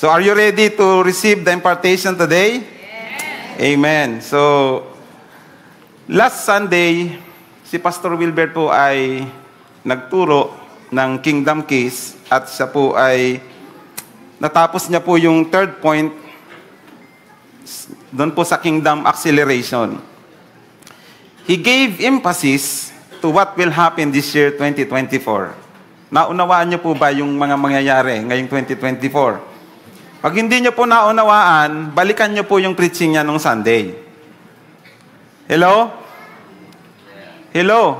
So are you ready to receive the impartation today? Yes. Amen. So, last Sunday, si Pastor Wilbert po ay nagturo ng Kingdom Keys at siya po ay natapos niya po yung third point doon po sa Kingdom Acceleration. He gave emphasis to what will happen this year, 2024. Naunawaan niyo po ba yung mga mangyayari ngayong 2024? Pag hindi niyo po naunawaan, balikan niyo po yung preaching niya nung Sunday. Hello? Hello?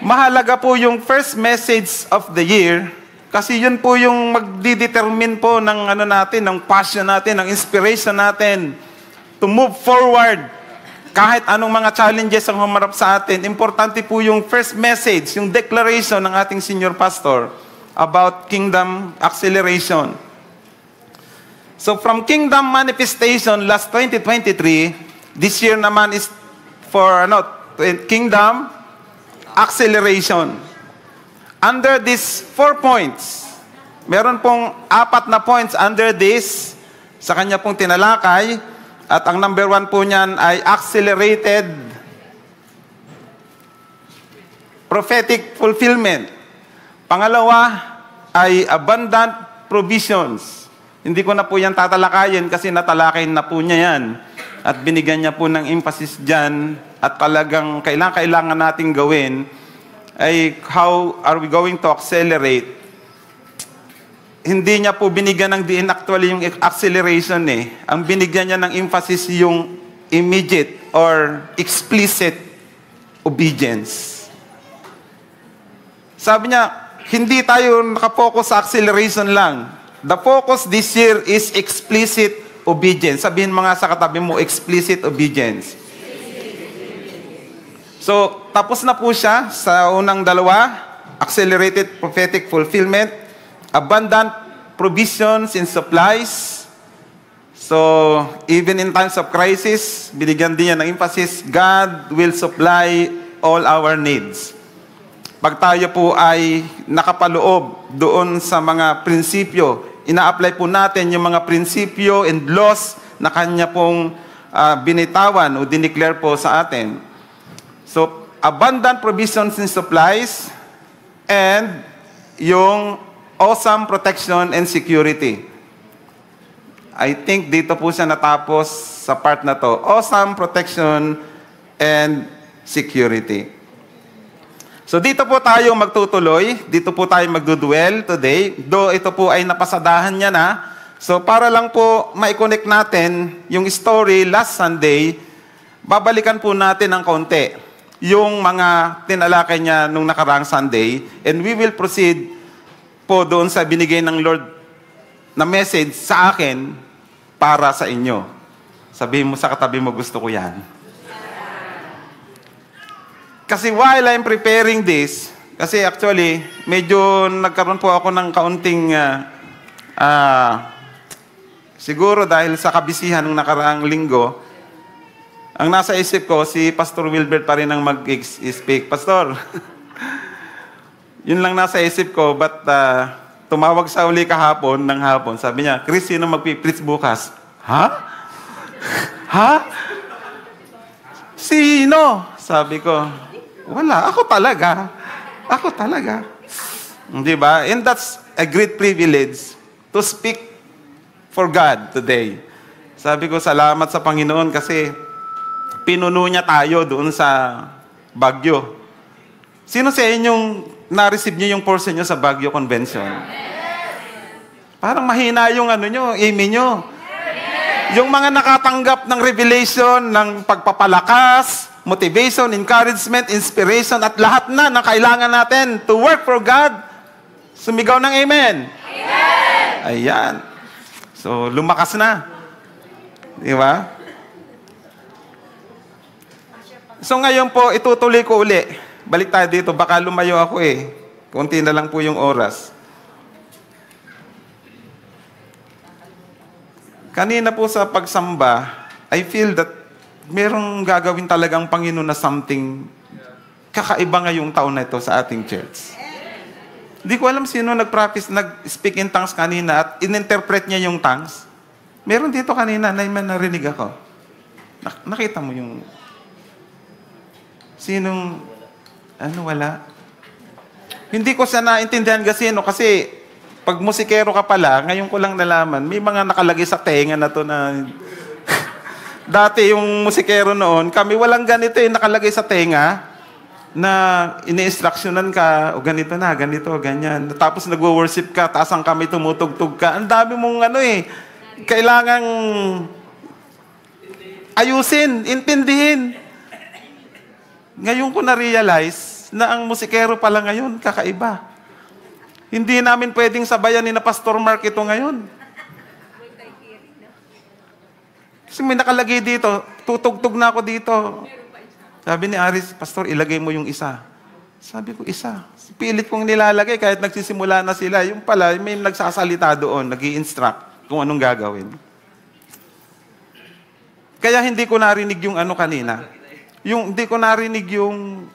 Mahalaga po yung first message of the year kasi yun po yung magdidetermine po ng ano natin, ng passion natin, ng inspiration natin to move forward. Kahit anong mga challenges ang humarap sa atin, importante po yung first message, yung declaration ng ating senior pastor about Kingdom Acceleration. So from Kingdom Manifestation last 2023, this year naman is for Kingdom Acceleration. Under these 4 points, meron pong 4 na points under this sa kanya pong tinalakay. At ang number 1 po niyan ay accelerated prophetic fulfillment. Pangalawa ay abundant provisions. Hindi ko na po yan tatalakayin kasi natalakay na po niya yan. At binigyan niya po ng emphasis dyan at talagang kailangan nating gawin ay how are we going to accelerate. Hindi niya po binigyan ng diin actually yung acceleration eh. Ang binigyan niya ng emphasis yung immediate or explicit obedience. Sabi niya, hindi tayo nakapokus sa acceleration lang. The focus this year is explicit obedience. Sabihin mga sa katabi mo, explicit obedience. So, tapos na po siya sa unang dalawa, accelerated prophetic fulfillment, abundant provisions in supplies. So, even in times of crisis, binigyan din niya ng emphasis, God will supply all our needs. Pag tayo po ay nakapaloob doon sa mga prinsipyo, ina-apply po natin yung mga prinsipyo and laws na kanya pong binitawan o dineclare po sa atin. So, abundant provisions in supplies and yung awesome protection and security. I think dito po siya natapos sa part na to. Awesome protection and security. So dito po tayo magtutuloy. Dito po tayo magduduel today. Though ito po ay napasadahan niya na. So para lang po ma-connect natin yung story last Sunday, babalikan po natin ng konti yung mga tinalakay niya nung nakaraang Sunday. And we will proceed po doon sa binigay ng Lord na message sa akin para sa inyo. Sabihin mo sa katabi mo, gusto ko yan. Kasi while I'm preparing this, kasi actually, medyo nagkaroon po ako ng kaunting, siguro dahil sa kabisihan ng nakaraang linggo, ang nasa isip ko, si Pastor Wilbert pa rin ang mag-speak. Pastor, yun lang nasa isip ko, but tumawag sa uli kahapon, ng hapon, sabi niya, Chris, sino magpipreach bukas? Ha? Ha? Sino? Sabi ko, wala, ako talaga. Ako talaga. Di ba? And that's a great privilege to speak for God today. Sabi ko, salamat sa Panginoon kasi pinuno niya tayo doon sa Baguio. Sino sa inyong na-receive niyo yung portion niyo sa Baguio Convention? Parang mahina yung ano niyo, amen niyo. Yung mga nakatanggap ng revelation, ng pagpapalakas, motivation, encouragement, inspiration, at lahat na kailangan natin to work for God, sumigaw ng amen. Amen! Ayan. So, lumakas na. Di ba? So, ngayon po, itutuloy ko uli. Balik tayo dito, baka lumayo ako eh. Kunti na lang po yung oras. Kanina po sa pagsamba, I feel that merong gagawin talagang Panginoon na something kakaiba ngayong taon na ito sa ating church. Hindi ko alam sino nag-speak in tongues kanina at in-interpret niya yung tongues. Meron dito kanina, narinig ako. Nakita mo yung... Sinong... wala. Hindi ko siya naintindihan kasi pag musikero ka pala, ngayon ko lang nalaman, may mga nakalagay sa tenga na to na... Dati yung musikero noon, kami walang ganito yung nakalagay sa tenga na ini-instructionan ka, o ganito na, ganito, ganyan. Tapos nagwo-worship ka, taas ang kamay, tumutugtog ka. Ang dami mong kailangang ayusin, intindihin. Ngayon ko na-realize na ang musikero pala ngayon, kakaiba. Hindi namin pwedeng sabayan ni na Pastor Mark ito ngayon. Kasi may nakalagay dito, tutugtog na ako dito. Sabi ni Aris, Pastor, ilagay mo yung isa. Sabi ko, isa. Pilit kong nilalagay kahit nagsisimula na sila. Yung pala, may nagsasalita doon, nag-i-instruct kung anong gagawin. Kaya hindi ko narinig yung kanina. Hindi ko narinig yung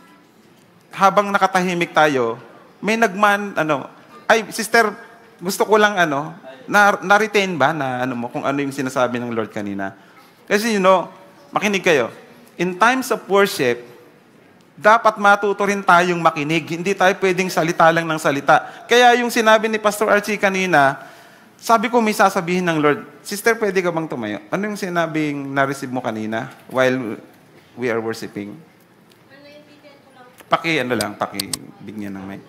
habang nakatahimik tayo, may sister, gusto ko lang na-retain ba na kung ano yung sinasabi ng Lord kanina? Kasi makinig kayo. In times of worship, dapat matuto rin tayong makinig. Hindi tayo pwedeng salita lang ng salita. Kaya yung sinabi ni Pastor Archie kanina, sabi ko may sasabihin ng Lord, Sister, pwede ka bang tumayo? Ano yung sinabing na-receive mo kanina while we are worshiping? Pakibigyan ng mic.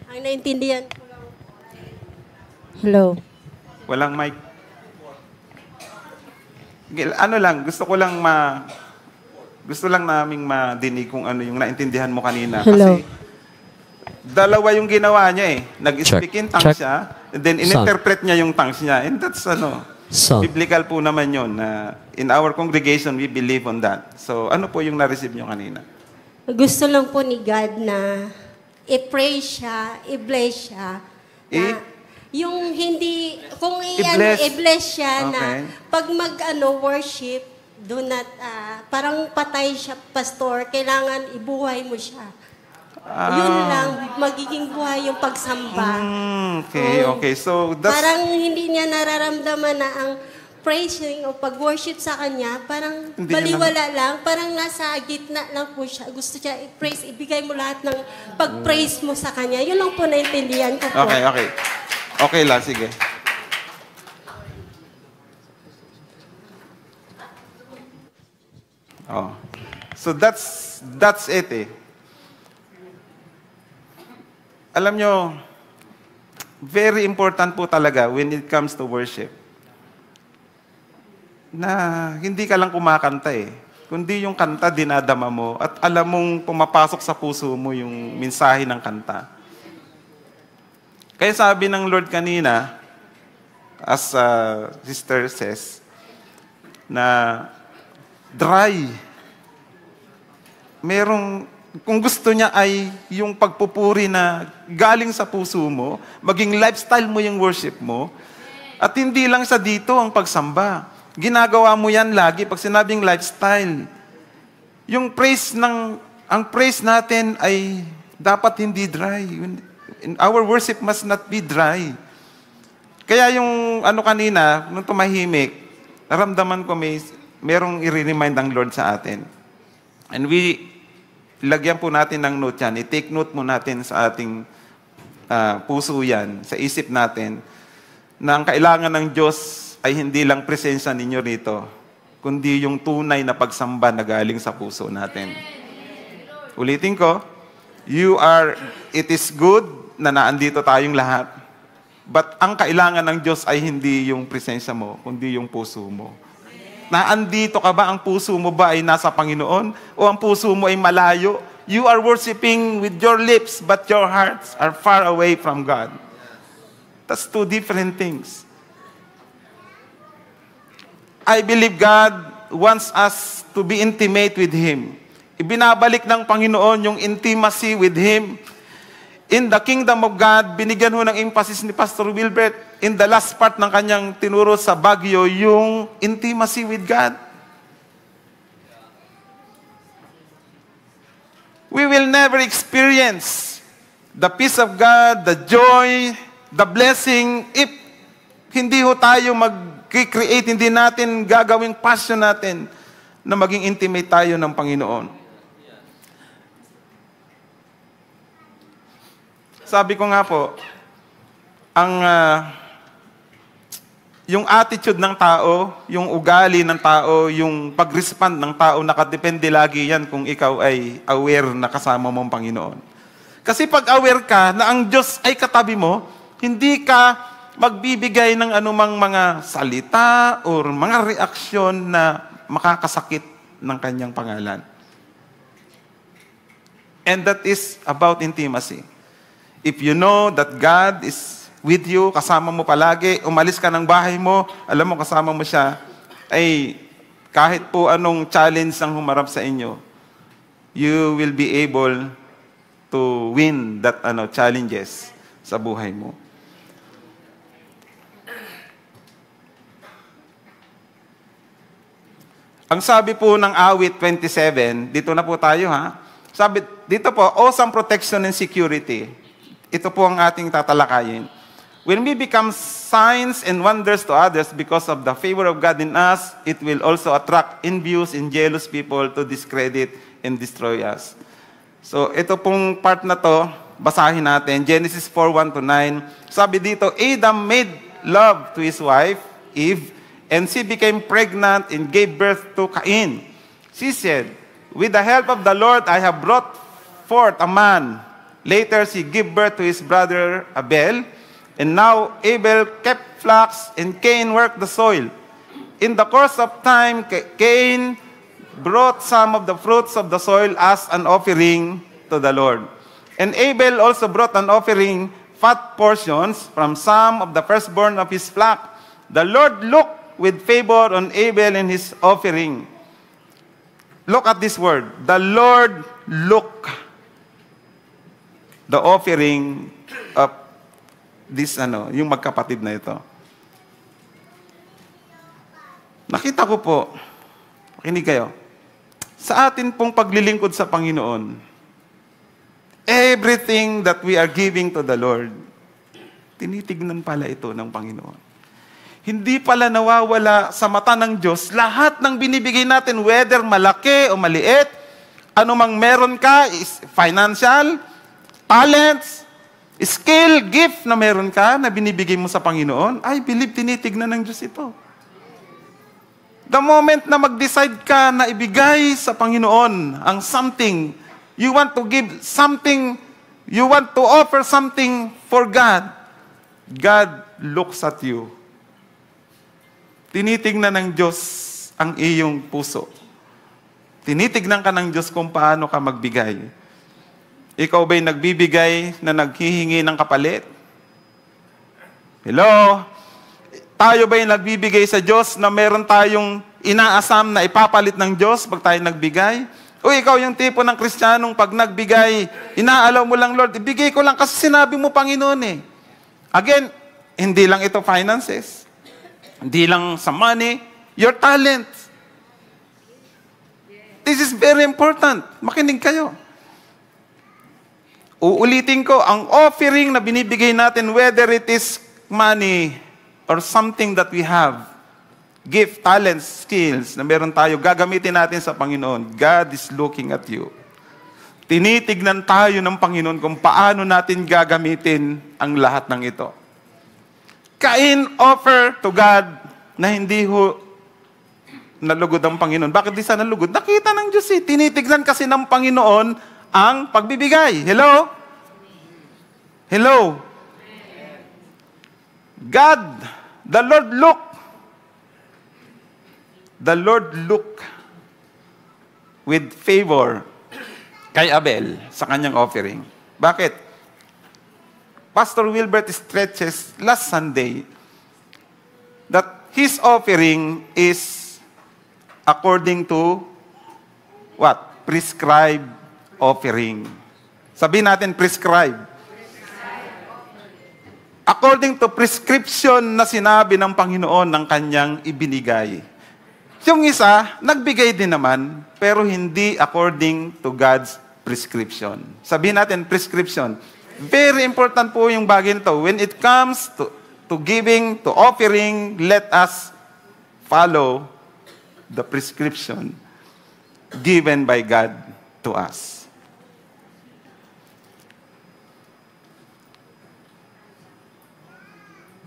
Ang naintindihan ko lang. Hello. Walang mic. Gusto lang naming madinig kung ano yung naintindihan mo kanina. Hello. Kasi dalawa yung ginawa niya eh. Nag-speak in tongues siya, and then in-interpret niya yung tongues niya. And that's biblical po naman yun. In our congregation, we believe on that. So ano po yung na-receive niyo kanina? Gusto lang po ni God na i-pray siya, i-bless siya. Yung hindi, kung i-bless siya na pag worship, do not, parang patay siya, pastor, kailangan ibuhay mo siya. Yun lang, magiging buhay yung pagsamba. Okay. So, parang hindi niya nararamdaman na ang praising o pag-worship sa kanya, parang baliwala lang, parang nasa gitna lang po siya. Gusto siya i-praise, ibigay mo lahat ng pag-praise mo sa kanya. Yun lang po naintindihan ko po. Okay. Okay lang, sige. So that's it eh. Alam nyo, very important po talaga when it comes to worship na hindi ka lang kumakanta eh, kundi yung kanta dinadama mo at alam mong pumapasok sa puso mo yung mensahe ng kanta. Kaya sabi ng Lord kanina, as sister says, na dry. Kung gusto niya ay yung pagpupuri na galing sa puso mo, maging lifestyle mo yung worship mo, at hindi lang sa dito ang pagsamba. Ginagawa mo yan lagi pag sinabing lifestyle. Ang praise natin ay dapat hindi dry. Our worship must not be dry. Kaya yung kanina, nung tumahimik, naramdaman ko merong i-remind ang Lord sa atin. And lagyan po natin ng note yan. I-take note mo natin sa ating puso yan, sa isip natin, na ang kailangan ng Diyos ay hindi lang presensya ninyo rito, kundi yung tunay na pagsamba na galing sa puso natin. Ulitin ko, it is good na naandito tayong lahat. But ang kailangan ng Diyos ay hindi yung presensya mo, kundi yung puso mo. Naandito ka ba? Ang puso mo ba ay nasa Panginoon? O ang puso mo ay malayo? You are worshiping with your lips, but your hearts are far away from God. That's two different things. I believe God wants us to be intimate with Him. Ibinabalik ng Panginoon yung intimacy with Him. In the kingdom of God, binigyan ho ng emphasis ni Pastor Wilbert in the last part ng kanyang tinuro sa Baguio, yung intimacy with God. We will never experience the peace of God, the joy, the blessing, if hindi ho tayo mag-create, hindi natin gagawing passion natin na maging intimate tayo ng Panginoon. Sabi ko nga po, yung attitude ng tao, yung ugali ng tao, yung pag-respond ng tao, nakadepende lagi yan kung ikaw ay aware na kasama mong Panginoon. Kasi pag aware ka na ang Diyos ay katabi mo, hindi ka magbibigay ng anumang mga salita or mga reaksyon na makakasakit ng kanyang pangalan. And that is about intimacy. If you know that God is with you, kasama mo palagi, umalis ka ng bahay mo, alam mo kasama mo siya, ay kahit po anong challenge ang humarap sa inyo, you will be able to win that challenges sa buhay mo. Ang sabi po ng awit 27, dito na po tayo ha. Sabi dito po, awesome protection and security. Ito po ang ating tatalakayin. When we become signs and wonders to others because of the favor of God in us, it will also attract envious and jealous people to discredit and destroy us. So ito pong part na to, basahin natin. Genesis 4:1-9. Sabi dito, Adam made love to his wife, Eve, and she became pregnant and gave birth to Cain. She said, with the help of the Lord, I have brought forth a man. Later, she gave birth to his brother Abel. And now, Abel kept flocks and Cain worked the soil. In the course of time, Cain brought some of the fruits of the soil as an offering to the Lord. And Abel also brought an offering, fat portions, from some of the firstborn of his flock. The Lord looked with favor on Abel and his offering. Look at this word. The Lord looked the offering of this, yung magkapatid na ito. Nakita ko po, pakinig kayo, sa atin pong paglilingkod sa Panginoon, everything that we are giving to the Lord, tinitignan pala ito ng Panginoon. Hindi pala nawawala sa mata ng Diyos lahat ng binibigay natin, whether malaki o maliit, anumang meron ka, is financial, talents, skill, gift na meron ka, na binibigay mo sa Panginoon, I believe tinitignan ng Diyos ito. The moment na mag-decide ka na ibigay sa Panginoon ang something, you want to give something, you want to offer something for God, God looks at you. Tinitignan ng Diyos ang iyong puso. Tinitignan ka ng Diyos kung paano ka magbigay. Ikaw ba'y nagbibigay na naghihingi ng kapalit? Hello? Tayo ba'y nagbibigay sa Diyos na meron tayong inaasam na ipapalit ng Diyos pag tayo nagbigay? O ikaw yung tipo ng Kristiyanong pag nagbigay, inaalaw mo lang, Lord, ibigay ko lang kasi sinabi mo, Panginoon eh. Again, hindi lang ito finances. Hindi lang sa money, your talent. This is very important. Makinig kayo. Uulitin ko, ang offering na binibigay natin, whether it is money or something that we have, gift, talents, skills na meron tayo, gagamitin natin sa Panginoon. God is looking at you. Tinitignan tayo ng Panginoon kung paano natin gagamitin ang lahat ng ito. Cain offer to God na hindi ho nalugod ang Panginoon. Bakit di sa nalugod? Nakita ng Diyos eh. Tinitignan kasi ng Panginoon ang pagbibigay. Hello? Hello? God, the Lord look with favor kay Abel sa kanyang offering. Bakit? Pastor Wilbert stretches last Sunday that his offering is according to what? Prescribed offering. Sabihin natin prescribed. According to prescription na sinabi ng Panginoon ng kanyang ibinigay. Yung isa, nagbigay din naman, pero hindi according to God's prescription. Sabihin natin prescription. Very important po yung bagay nito. When it comes to giving, to offering, let us follow the prescription given by God to us.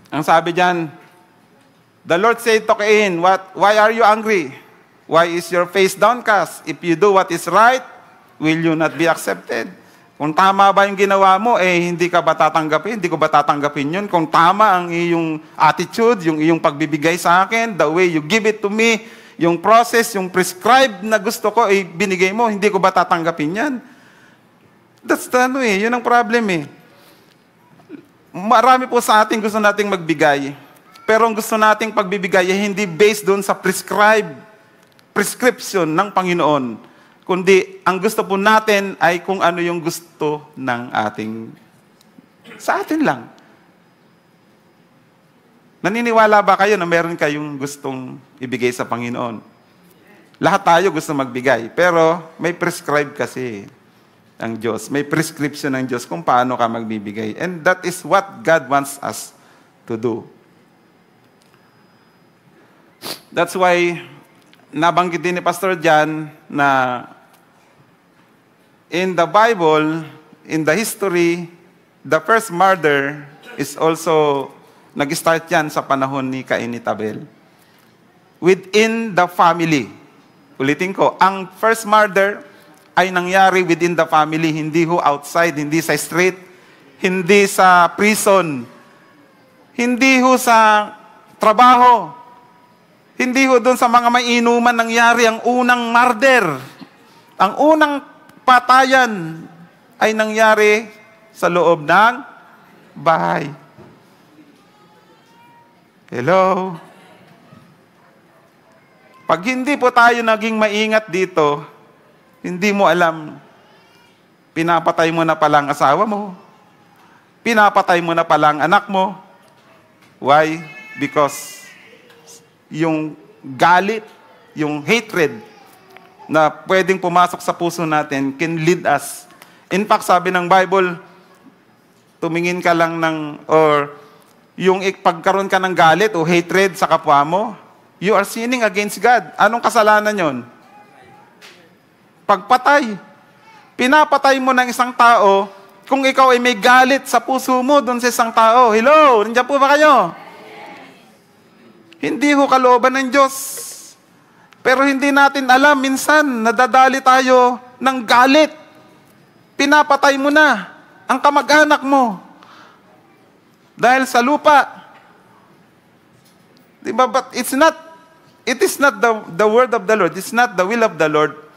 Ang sabi diyan, the Lord said to Cain, why are you angry? Why is your face downcast? If you do what is right, will you not be accepted? Kung tama ba yung ginawa mo, hindi ka ba tatanggapin? Hindi ko ba tatanggapin yun? Kung tama ang iyong attitude, yung iyong pagbibigay sa akin, the way you give it to me, yung process, yung prescribed na gusto ko, binigay mo, hindi ko ba tatanggapin yan? That's the yun ang problem Marami po sa atin gusto nating magbigay. Pero ang gusto nating pagbibigay ay hindi based doon sa prescription ng Panginoon. Kundi, ang gusto po natin ay kung ano yung gusto ng sa atin lang. Naniniwala ba kayo na meron kayong gustong ibigay sa Panginoon? Lahat tayo gusto magbigay, pero may prescribe kasi ang Diyos. May prescription ng Diyos kung paano ka magbibigay. And that is what God wants us to do. That's why, nabanggit din ni Pastor Jan na in the Bible, in the history, the first murder is also, nag-start yan sa panahon ni Cain at Abel. Within the family. Ulitin ko, ang first murder ay nangyari within the family, hindi outside, hindi sa street, hindi sa prison, hindi sa trabaho, hindi doon sa mga may inuman nangyari ang unang murder. Ang unang patayan ay nangyari sa loob ng bahay. Hello? Pag hindi po tayo naging maingat dito, hindi mo alam, pinapatay mo na pala ang asawa mo, pinapatay mo na pala ang anak mo. Why? Because yung galit, yung hatred, na pwedeng pumasok sa puso natin can lead us. In fact, sabi ng Bible, tumingin ka lang or yung pagkaroon ka ng galit o hatred sa kapwa mo, you are sinning against God. Anong kasalanan yon? Pagpatay. Pinapatay mo ng isang tao kung ikaw ay may galit sa puso mo doon sa isang tao. Hello? Nandiyan po ba kayo? Hindi kalooban ng Diyos. Pero hindi natin alam, minsan, nadadali tayo ng galit. Pinapatay mo na ang kamag-anak mo. Dahil sa lupa. Diba? But it is not the word of the Lord, it's not the will of the Lord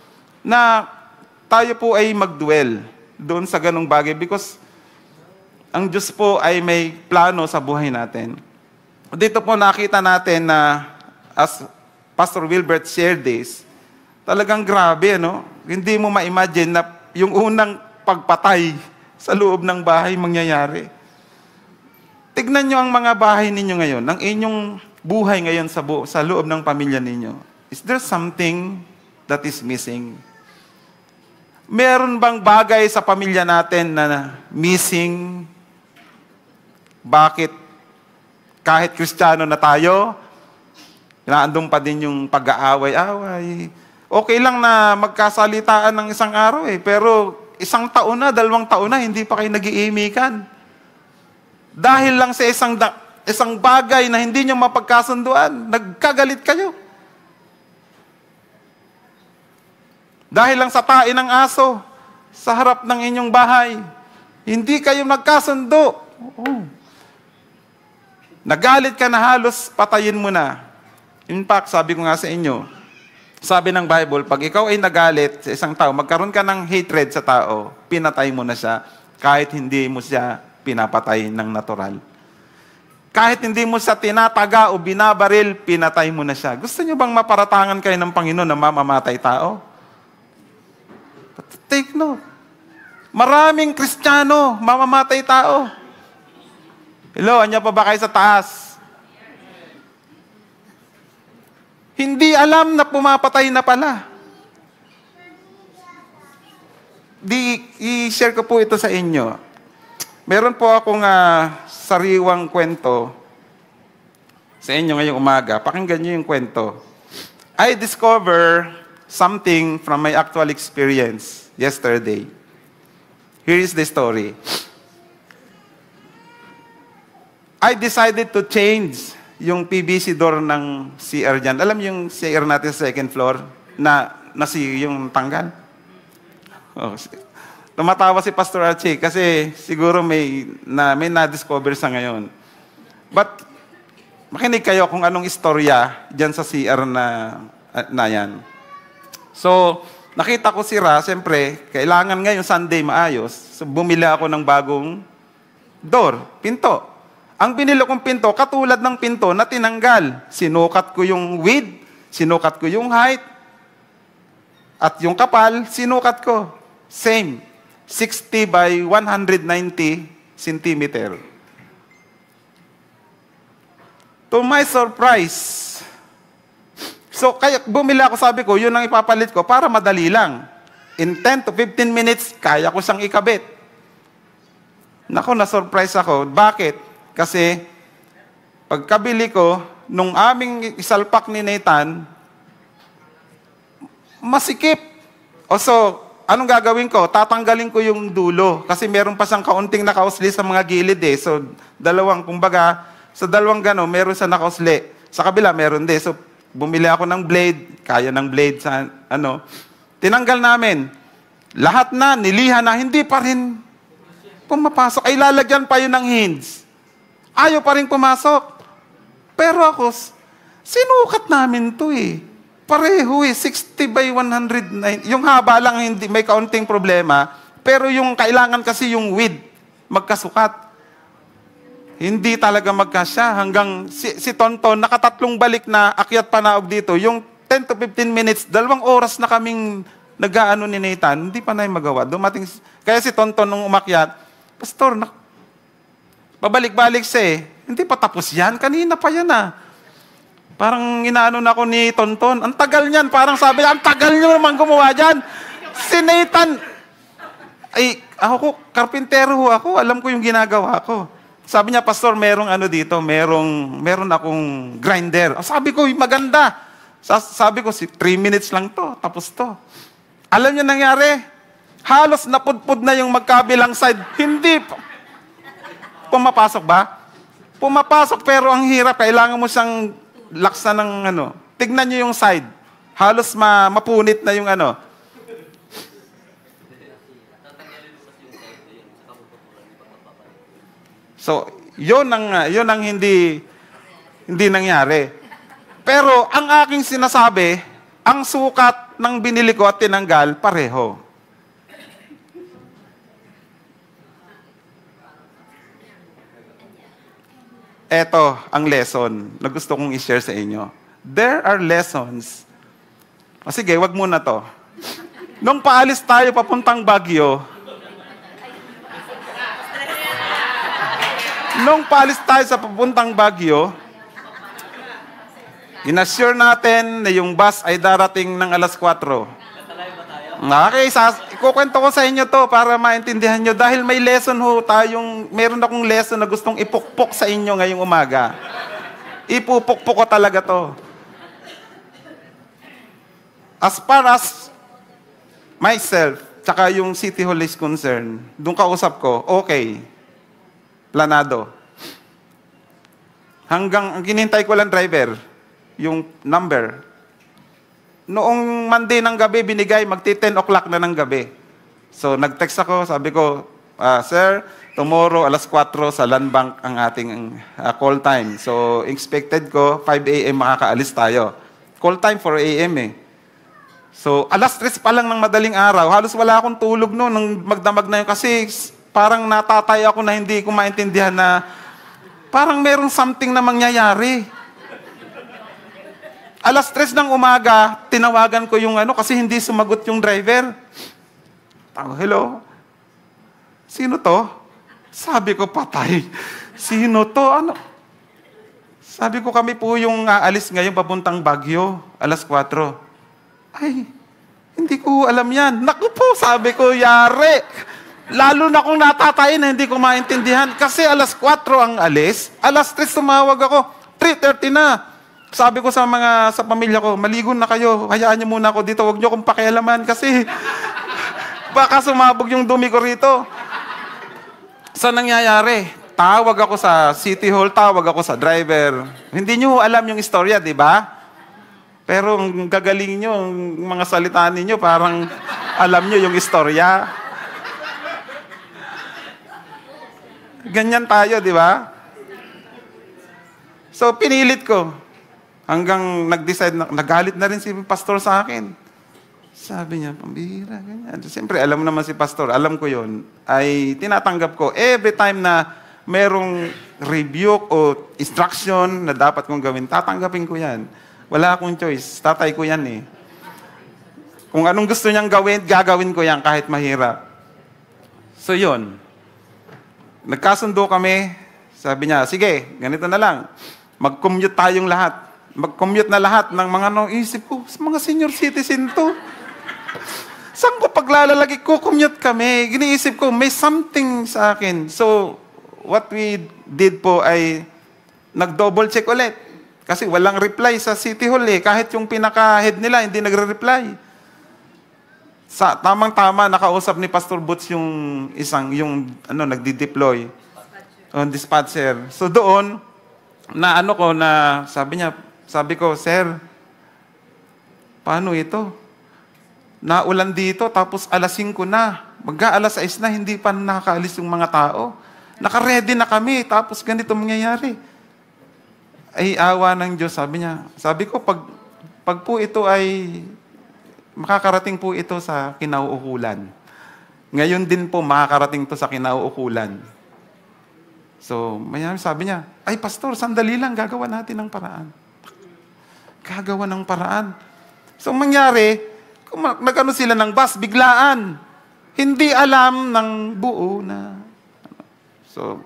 na tayo po ay mag-dwell doon sa ganong bagay because ang Diyos po ay may plano sa buhay natin. Dito po nakita natin na as Pastor Wilbert shared this, talagang grabe, Hindi mo ma-imagine na yung unang pagpatay sa loob ng bahay mangyayari. Tignan nyo ang mga bahay ninyo ngayon, ang inyong buhay ngayon sa loob ng pamilya ninyo. Is there something that is missing? Meron bang bagay sa pamilya natin na missing? Bakit kahit Kristiyano na tayo, naandun pa din yung pag-aaway-away. Okay lang na magkasalitaan ng isang araw pero isang taon na, 2 taon na, hindi pa kayo nag-iimikan. Dahil lang sa isang bagay na hindi nyo mapagkasunduan, nagkagalit kayo. Dahil lang sa tain ng aso, sa harap ng inyong bahay, hindi kayo nagkasundo. Nagalit ka na halos, patayin mo na. In fact, sabi ko nga sa inyo, sabi ng Bible, pag ikaw ay nagalit sa isang tao, magkaroon ka ng hatred sa tao, pinatay mo na siya, kahit hindi mo siya pinapatay ng natural. Kahit hindi mo siya tinataga o binabaril, pinatay mo na siya. Gusto niyo bang maparatangan kayo ng Panginoon na mamamatay tao? But take note. Maraming Kristiyano, mamamatay tao. Hello, anya pa ba kayo sa taas? Hindi alam na pumapatay na pala. I-share ko po ito sa inyo. Meron po akong sariwang kwento sa inyo ngayong umaga. Pakinggan niyo yung kwento. I discover something from my actual experience yesterday. Here is the story. I decided to change yung PVC door ng CR dyan. Alam yung CR natin sa second floor na yung tanggal? Oh, tumatawa si Pastor Archie kasi siguro may na-discover sa ngayon. But, makinig kayo kung anong istorya dyan sa CR na yan. So, nakita ko sira, siyempre, kailangan ngayon Sunday maayos. So, bumili ako ng bagong door, pinto. Ang binili kong pinto, katulad ng pinto na tinanggal. Sinukat ko yung width, sinukat ko yung height, at yung kapal, sinukat ko. Same. 60 by 190 centimeter. To my surprise, so kaya bumili ako, sabi ko, yun ang ipapalit ko para madali lang. In 10 to 15 minutes, kaya ko siyang ikabit. Nako, na-surprise ako. Bakit? Kasi, pagkabili ko, nung aming isalpak ni Nathan, masikip. O so, anong gagawin ko? Tatanggalin ko yung dulo. Kasi meron pa siyang kaunting nakausli sa mga gilid eh. So, kumbaga, sa dalawang gano, meron sa nakausli. Sa kabila, meron din. So, bumili ako ng blade. Kaya ng blade sa Tinanggal namin. Lahat na, nilihan na, hindi pa rin pumapasok. Ay, lalagyan pa yun ng hinge. Ayaw pa rin pumasok. Pero ako, sinukat namin to eh. Pareho eh, 60 by 109. Yung haba lang, hindi, may kaunting problema. Pero yung kailangan kasi yung width, magkasukat. Hindi talaga magkasya. Hanggang si Tonton, nakatatlong balik na akyat panaog dito. Yung 10 to 15 minutes, 2 oras na kaming nag-aano ni Nathan, hindi pa na yung magawa. Dumating, kaya si Tonton nung umakyat, Pastor, pabalik-balik siya eh. Hindi pa tapos yan. Kanina pa yan ah. Parang inaano na ako ni Tonton. Ang tagal niyan. Parang sabi niya, ang tagal niyo naman gumawa dyan. Si Nathan, ay, ako, karpintero ako. Alam ko yung ginagawa ko. Sabi niya, Pastor, merong ano dito, meron akong grinder. Sabi ko, maganda. Sabi ko, 3 minutes lang to, tapos to. Alam niyo nangyari? Halos napudpud na yung magkabilang side. Hindi. Pumapasok ba? Pumapasok, pero ang hirap. Kailangan mo siyang laksa ng ano. Tignan niyo yung side. Halos mapunit na yung ano. So, yun ang hindi nangyari. Pero ang aking sinasabi, ang sukat ng binili ko at tinanggal, pareho. Eto ang lesson na gusto kong i-share sa inyo. There are lessons. O sige, wag muna to. Nung paalis tayo papuntang Baguio, sa papuntang Baguio, inassure natin na yung bus ay darating ng alas 4. Okay, ikukwento ko sa inyo to para maintindihan nyo. Dahil may lesson ho meron akong lesson na gustong ipukpok sa inyo ngayong umaga. Ipupukpok ko talaga to. As far as myself, tsaka yung City Hall is concerned, doon kausap ko, okay. Planado. Hanggang, ang kinintay ko lang driver, yung number. Noong Monday ng gabi, binigay, magti-10 o'clock na ng gabi. So, nag-text ako, sabi ko, Sir, tomorrow, alas 4 sa Land Bank ang ating call time. So, expected ko, 5 a.m. makakaalis tayo. Call time 4 a.m. eh. So, alas 3 pa lang ng madaling araw, halos wala akong tulog noon nung magdamag na yun kasi parang natatay ako na hindi ko maintindihan na parang merong something na mangyayari. Alas 3 ng umaga, tinawagan ko yung kasi hindi sumagot yung driver. Hello? Sino to? Sabi ko, patay. Sino to? Sabi ko, kami po yung aalis ngayon papuntang Baguio, alas 4. Ay, hindi ko alam yan. Naku po, sabi ko, yari. Lalo na kung natatay na hindi ko maintindihan. Kasi alas 4 ang alis, alas 3 tumawag ako, 3:30 na. Sabi ko sa pamilya ko, maligo na kayo, hayaan niyo muna ako dito, huwag niyo akong pakialaman kasi baka sumabog yung dumi ko rito. Sa nangyayari, tawag ako sa City Hall, tawag ako sa driver. Hindi niyo alam yung istorya, di ba? Pero ang gagaling niyo, ang mga salita ninyo, parang alam niyo yung istorya. Ganyan tayo, di ba? So, pinilit ko. Hanggang nag-decide, nagalit na rin si pastor sa akin. Sabi niya, pambihira, ganyan. Siyempre, alam mo naman si pastor, alam ko yon, ay tinatanggap ko. Every time na merong rebuke o instruction na dapat kong gawin, tatanggapin ko yan. Wala akong choice. Tatay ko yan eh. Kung anong gusto niyang gawin, gagawin ko yan kahit mahirap. So, yon. Nagkasundo kami. Sabi niya, sige, ganito na lang. Mag-commute tayong lahat. Mag-commute na lahat ng mga isip ko, mga senior citizen to. Saan ko paglalalagi ko, commute kami. Giniisip ko, may something sa akin. So, what we did po ay nag-double check ulit. Kasi walang reply sa City Hall eh. Kahit yung pinaka-head nila, hindi nagre-reply. Sa tamang-tama, nakausap ni Pastor Boots yung nagdi-deploy. Dispatcher. So doon, sabi ko, sir, paano ito? Naulan dito, tapos alas 5 na. Magka-alas 6 na, hindi pa nakakaalis yung mga tao. Naka-ready na kami, tapos ganito mangyayari. Ay, awa ng Diyos, sabi niya. Sabi ko, pag po ito ay, makakarating po ito sa kinauukulan. Ngayon din po, makakarating to sa kinauukulan. So, sabi niya, ay, pastor, sandali lang, gagawa natin ng paraan. Gagawa ng paraan. So, mangyari, nag-ano sila ng bus, biglaan. Hindi alam ng buo na. So,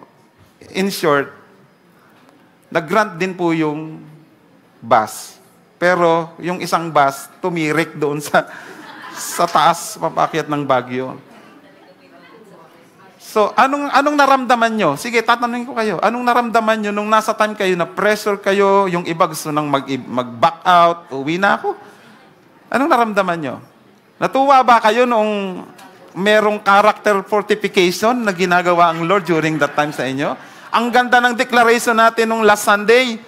in short, nag-grant din po yung bus. Pero, yung isang bus, tumirik doon sa taas, papakyat ng Baguio. So, anong naramdaman nyo? Sige, tatanungin ko kayo. Anong naramdaman nyo nung nasa time kayo na pressure kayo, yung iba gusto nang mag-back out, uwi na ako? Anong naramdaman nyo? Natuwa ba kayo nung merong character fortification na ginagawa ang Lord during that time sa inyo? Ang ganda ng declaration natin nung last Sunday.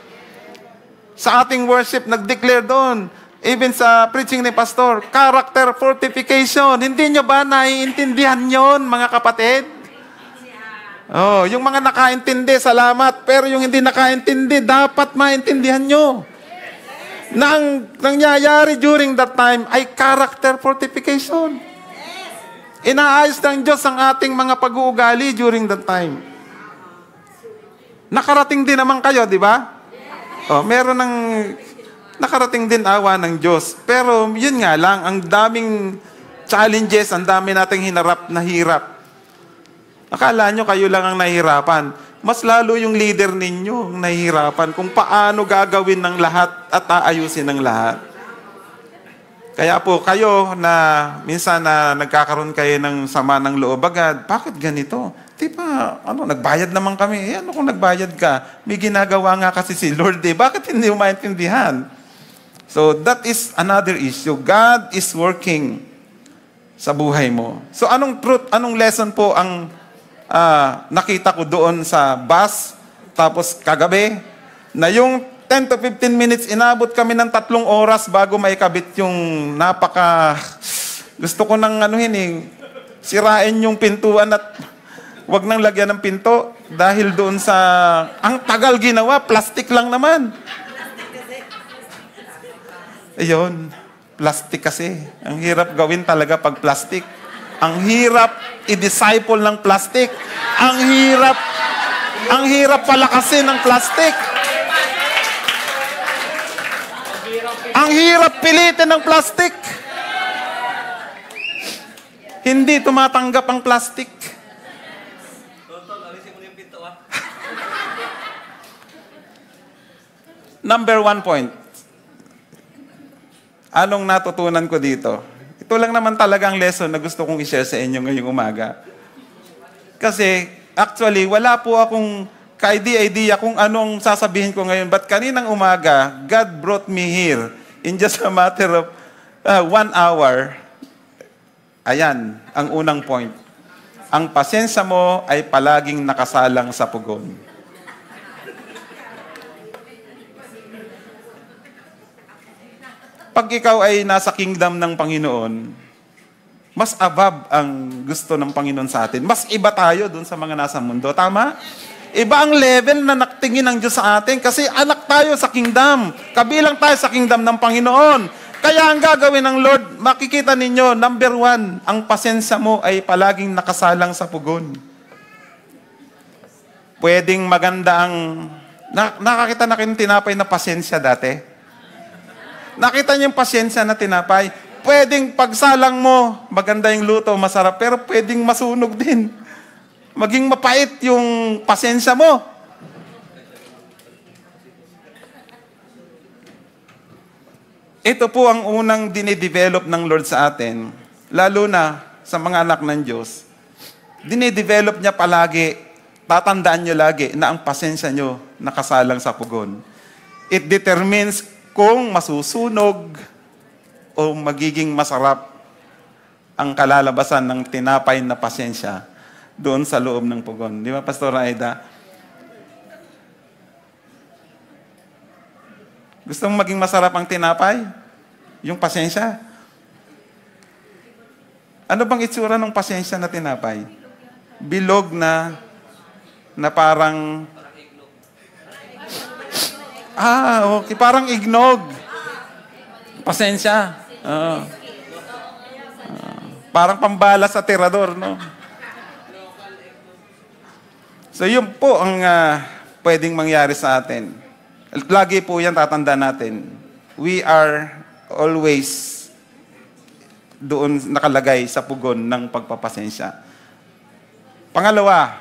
Sa ating worship, nag-declare doon. Even sa preaching ni Pastor, character fortification. Hindi nyo ba naiintindihan yon, mga kapatid? Oh, yung mga nakaintindi, salamat. Pero yung hindi nakaintindi, dapat maintindihan nyo. Na ang nangyayari during that time ay character fortification. Inaayos ng Diyos ang ating mga pag-uugali during that time. Nakarating din naman kayo, di ba? Oh, meron ng nakarating din awa ng Diyos. Pero yun nga lang, ang daming challenges, ang dami nating hinarap na hirap. Akala nyo kayo lang ang nahihirapan. Mas lalo yung leader ninyo ang nahihirapan kung paano gagawin ng lahat at aayusin ng lahat. Kaya po kayo na minsan na nagkakaroon kayo ng sama ng loob agad, bakit ganito? Di ba, nagbayad naman kami. Ano kung nagbayad ka? May ginagawa nga kasi si Lord eh. Bakit hindi mo maintindihan? So that is another issue. God is working sa buhay mo. So anong truth, anong lesson po ang nakita ko doon sa bus, tapos kagabi, na yung 10 to 15 minutes, inabot kami ng 3 oras bago maikabit yung gusto ko nang sirain yung pintuan at wag nang lagyan ng pinto dahil doon sa, ang tagal ginawa, plastic lang naman. Ayun, plastic kasi. Ang hirap gawin talaga pag plastic. Ang hirap i-disciple ng plastic. Ang hirap palakasin ng plastic. Ang hirap pilitin ng plastic. Hindi tumatanggap ang plastic. Number 1 point. Anong natutunan ko dito? Ito lang naman talagang lesson na gusto kong i-share sa inyo ngayong umaga. Kasi, actually, wala po akong ka-idea kung anong sasabihin ko ngayon. But kaninang umaga, God brought me here in just a matter of 1 hour. Ayan, ang unang point. Ang pasensya mo ay palaging nakasalang sa pugon. Pag ikaw ay nasa kingdom ng Panginoon, mas above ang gusto ng Panginoon sa atin. Mas iba tayo dun sa mga nasa mundo. Tama? Iba ang level na naktingin ng Diyos sa atin kasi anak tayo sa kingdom. Kabilang tayo sa kingdom ng Panginoon. Kaya ang gagawin ng Lord, makikita ninyo, number 1, ang pasensya mo ay palaging nakasalang sa pugon. Pwedeng maganda ang... nakakita na kayong tinapay na pasensya dati? Nakita niyo yung pasensya na tinapay? Pwedeng pagsalang mo, maganda yung luto, masarap, pero pwedeng masunog din. Maging mapait yung pasensya mo. Ito po ang unang dinidevelop ng Lord sa atin, lalo na sa mga anak ng Diyos. Dinidevelop niya palagi, tatandaan niyo lagi na ang pasensya niyo nakasalang sa pugon. It determines kung masusunog o magiging masarap ang kalalabasan ng tinapay na pasensya doon sa loob ng pugon. Di ba, Pastor Aida? Gusto mong maging masarap ang tinapay? Yung pasensya? Ano bang itsura ng pasensya na tinapay? Bilog na parang... okay. Parang ignog. Pasensya. Parang pambala sa tirador, no? So, yun po ang pwedeng mangyari sa atin. Lagi po yan tatanda natin. We are always doon nakalagay sa pugon ng pagpapasensya. Pangalawa,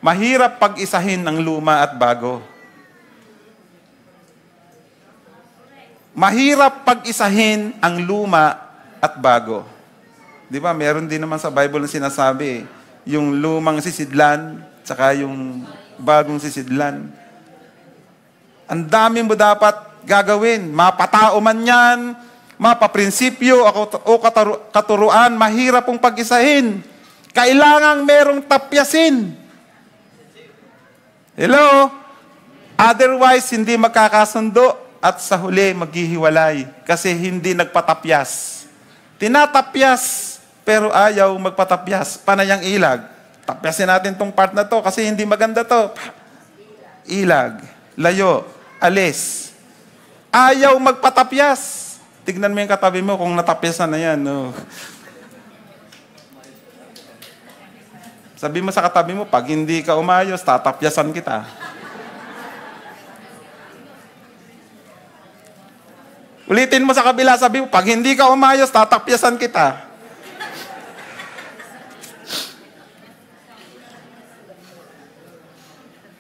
mahirap pag-isahin ang luma at bago. Mahirap pag-isahin ang luma at bago. Di ba? Meron din naman sa Bible na sinasabi, yung lumang sisidlan, tsaka yung bagong sisidlan. Ang dami mo dapat gagawin. Mapatao man yan, mapaprinsipyo o katuruan, mahirap pong pag-isahin. Kailangang merong tapyasin. Hello? Otherwise, hindi magkakasundo at sa huli maghihiwalay kasi hindi nagpatapyas. Tinatapyas, pero ayaw magpatapyas. Panayang ilag. Tapyasin natin tong part na to kasi hindi maganda to. Ilag, layo, alis. Ayaw magpatapyas. Tignan mo yung katabi mo kung natapyasan na yan. No? Sabi mo sa katabi mo, pag hindi ka umayos, tatapyasan kita. Ulitin mo sa kabila, sabi mo, pag hindi ka umayos, tatapyasan kita.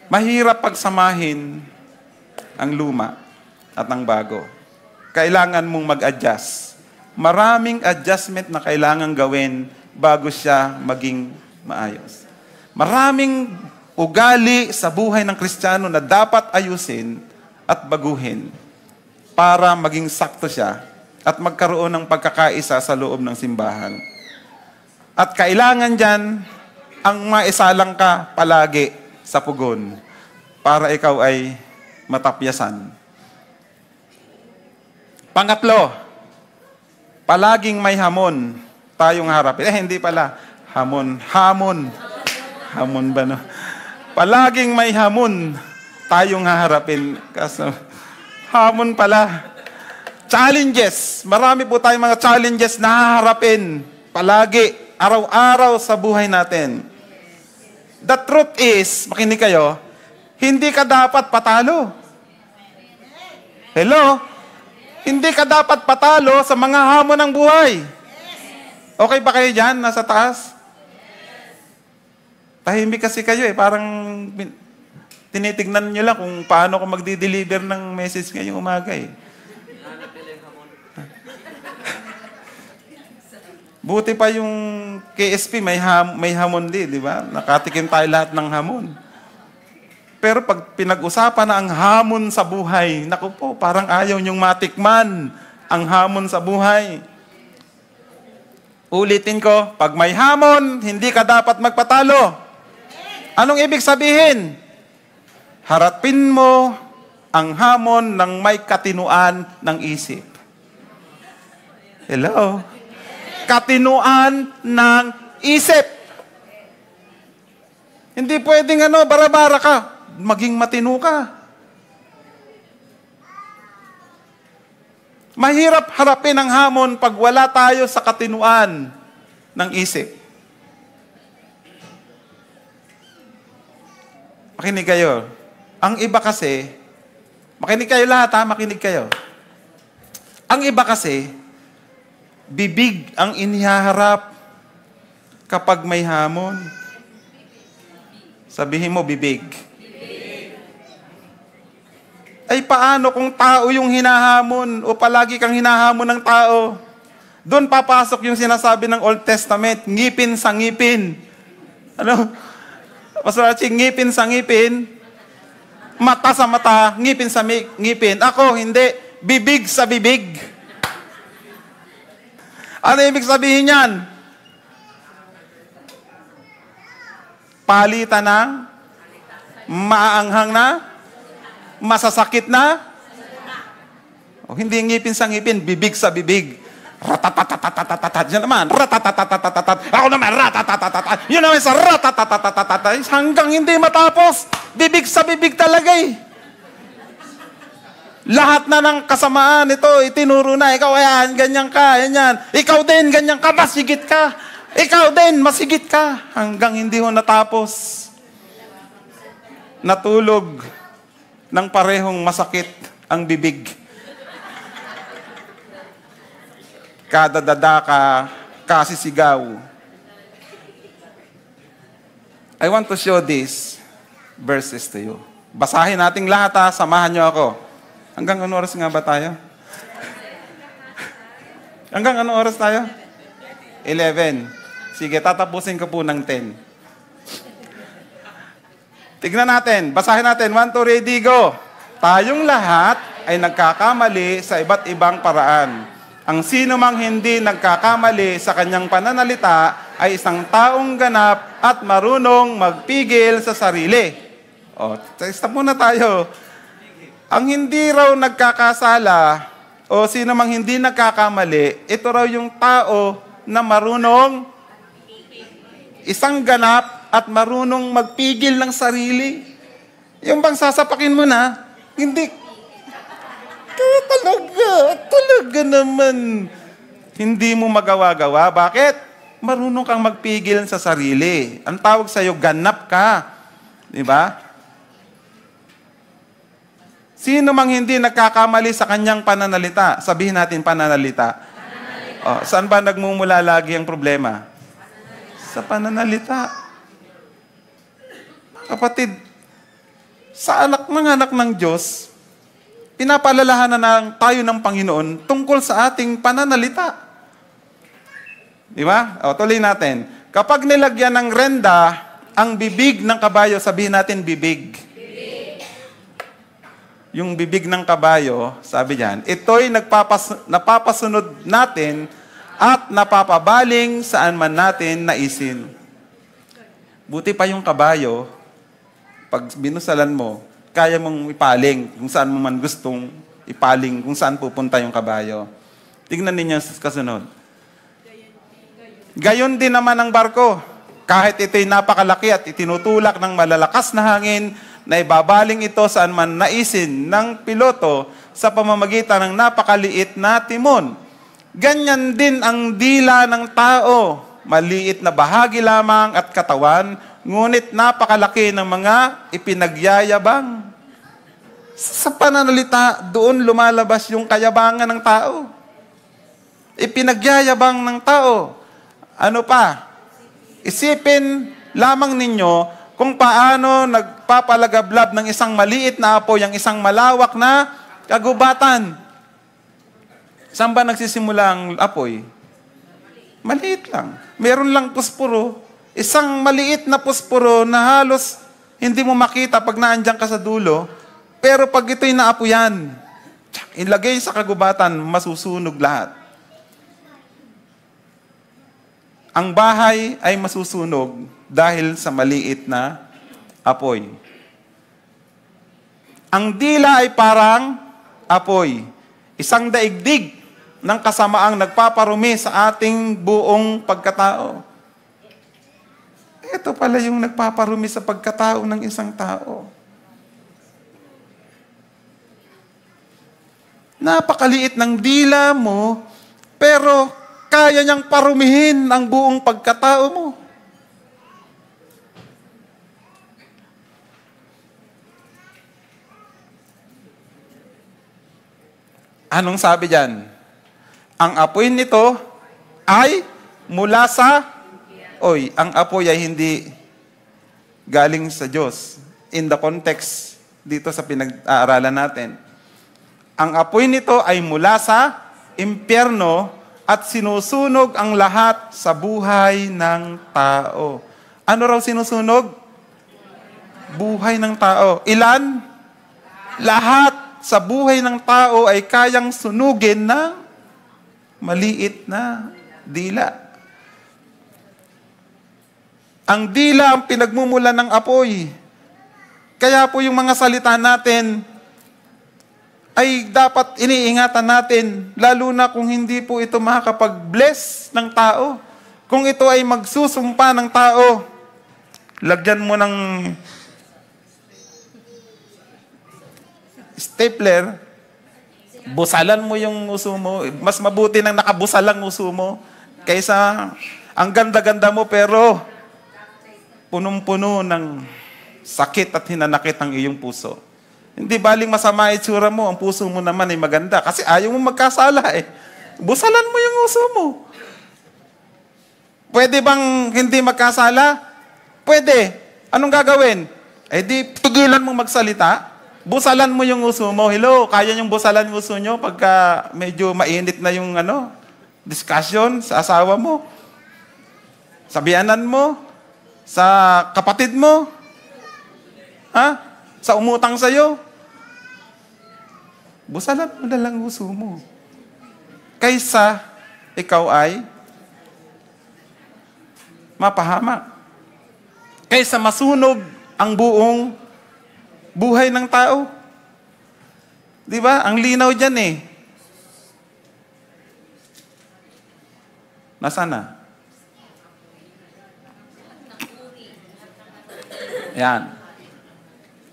Mahirap pagsamahin ang luma at ang bago. Kailangan mong mag-adjust. Maraming adjustment na kailangan gawin bago siya maging maayos. Maraming ugali sa buhay ng Kristiyano na dapat ayusin at baguhin para maging sakto siya at magkaroon ng pagkakaisa sa loob ng simbahan. At kailangan dyan ang maisalang ka palagi sa pugon para ikaw ay matapyasan. Pangatlo, palaging may hamon tayong harapin. Hindi pala. Hamon. Hamon ba, no? Palaging may hamon tayong haharapin. Kaso, hamon pala. Challenges. Marami po tayong mga challenges na haharapin. Palagi, araw-araw sa buhay natin. The truth is, makinig kayo, hindi ka dapat patalo. Hello? Hindi ka dapat patalo sa mga hamon ng buhay. Okay ba kayo dyan? Nasa taas? Tahimik kasi kayo parang tinitignan nyo lang kung paano ko magdi-deliver ng message ngayong umaga Buti pa yung KSP, may hamon din, di ba? Nakatikim tayo lahat ng hamon. Pero pag pinag-usapan na ang hamon sa buhay, naku po, parang ayaw niyong matikman ang hamon sa buhay. Ulitin ko, pag may hamon, hindi ka dapat magpatalo. Anong ibig sabihin? Harapin mo ang hamon ng may katinuan ng isip. Hello? Katinuan ng isip. Hindi pwedeng bara-bara ka. Maging matino ka. Mahirap harapin ang hamon pag wala tayo sa katinuan ng isip. Makinig kayo. Ang iba kasi, makinig kayo lahat ha, makinig kayo. Ang iba kasi, bibig ang inihaharap kapag may hamon. Sabihin mo, bibig. Ay paano kung tao yung hinahamon o palagi kang hinahamon ng tao? Doon papasok yung sinasabi ng Old Testament, ngipin sa ngipin. Ano? Pastor Archie, ngipin sa ngipin, mata sa mata, ngipin sa ngipin. Ako, hindi. Bibig sa bibig. Ano ibig sabihin yan? Palitan ng maaanghang na, masasakit na, o hindi ngipin sa ngipin, bibig sa bibig. Ratatatatatatatat. Yan naman, ratatatatatatatat. Ako naman, ratatatatat. Yun naman sa ratatatatatatatat. Hanggang hindi matapos. Bibig sa bibig talaga eh. Lahat na ng kasamaan ito, itinuro na. Ikaw, ayan, ganyan ka, yan. Ikaw din, ganyan ka, masigit ka. Ikaw din, masigit ka. Hanggang hindi ho natapos. Natulog ng parehong masakit ang bibig. Kada dada ka, kasisigaw. I want to show these verses to you. Basahin nating lahat ha, samahan niyo ako. Hanggang anong oras nga ba tayo? Hanggang anong oras tayo? 11. Sige, tatapusin ko po ng 10. Tignan natin, basahin natin. 1, 2, ready, go. Tayong lahat ay nagkakamali sa iba't ibang paraan. Ang sino mang hindi nagkakamali sa kanyang pananalita ay isang taong ganap at marunong magpigil sa sarili. O, stop muna tayo. Ang hindi raw nagkakasala o sino mang hindi nagkakamali, ito raw yung tao na marunong, isang ganap at marunong magpigil ng sarili. Yung bang sasapakin mo na, hindi, talaga naman, hindi mo magawa-gawa. Bakit? Marunong kang magpigil sa sarili. Ang tawag sa'yo, ganap ka. Diba? Sino mang hindi nagkakamali sa kanyang pananalita? Sabihin natin pananalita. Oh, saan ba nagmumula lagi ang problema? Sa pananalita. Kapatid, sa mga anak ng Diyos, pinapaalalahanan na tayo ng Panginoon tungkol sa ating pananalita. Di ba? O, tuloy natin. Kapag nilagyan ng renda ang bibig ng kabayo, sabihin natin bibig. Yung bibig ng kabayo, sabi diyan, ito'y napapasunod natin at napapabaling saan man natin naisin. Buti pa yung kabayo, pag binusalan mo, kaya mong ipaling kung saan mo man gustong ipaling, kung saan pupunta yung kabayo. Tignan ninyo sa kasunod. Gayon din naman ang barko. Kahit ito'y napakalaki at itinutulak ng malalakas na hangin, na ibabaling ito saan man naisin ng piloto sa pamamagitan ng napakaliit na timon. Ganyan din ang dila ng tao. Maliit na bahagi lamang at katawan, ngunit napakalaki ng mga ipinagyayabang. Sa pananalita, doon lumalabas yung kayabangan ng tao. Ipinagyayabang ng tao. Ano pa? Isipin lamang ninyo kung paano nagpapalagablab ng isang maliit na apoy ang isang malawak na kagubatan. Saan ba nagsisimula ang apoy? Maliit lang. Meron lang puspuro. Isang maliit na puspuro na halos hindi mo makita pag naandyan ka sa dulo. Pero pag ito'y naapuyan, ilagay sa kagubatan, masusunog lahat. Ang bahay ay masusunog dahil sa maliit na apoy. Ang dila ay parang apoy. Isang daigdig ng kasamaang nagpaparumi sa ating buong pagkatao. Ito pala yung nagpaparumi sa pagkatao ng isang tao. Napakaliit ng dila mo, pero kaya niyang parumihin ang buong pagkatao mo. Anong sabi diyan? Ang apoy nito ay mula sa ang apoy ay hindi galing sa Diyos. In the context dito sa pinag-aaralan natin. Ang apoy nito ay mula sa impyerno at sinusunog ang lahat sa buhay ng tao. Ano raw sinusunog? Buhay ng tao. Ilan? Lahat sa buhay ng tao ay kayang sunugin ng maliit na dila. Ang dila ang pinagmumulan ng apoy. Kaya po yung mga salita natin ay dapat iniingatan natin, lalo na kung hindi po ito makakapag-bless ng tao. Kung ito ay magsusumpa ng tao, lagyan mo ng stapler, busalan mo yung uso mo. Mas mabuti nang nakabusalang uso mo kaysa ang ganda-ganda mo pero punong-puno ng sakit at hinanakit ang iyong puso. Hindi baling masama itsura mo, ang puso mo naman ay maganda kasi ayaw mo magkasala eh. Busalan mo yung uso mo. Pwede bang hindi magkasala? Pwede. Anong gagawin? Eh di, pigilan mo magsalita. Busalan mo yung uso mo. Hello, kaya yung busalan yung uso nyo pagka medyo mainit na yung discussion sa asawa mo, sa biyanan mo, sa kapatid mo, sa umutang sa'yo. Busalan mo na lang uso mo. Kaysa ikaw ay mapahamak. Kaysa masunog ang buong buhay ng tao. Di ba? Ang linaw dyan eh. Nasaan na? Yan.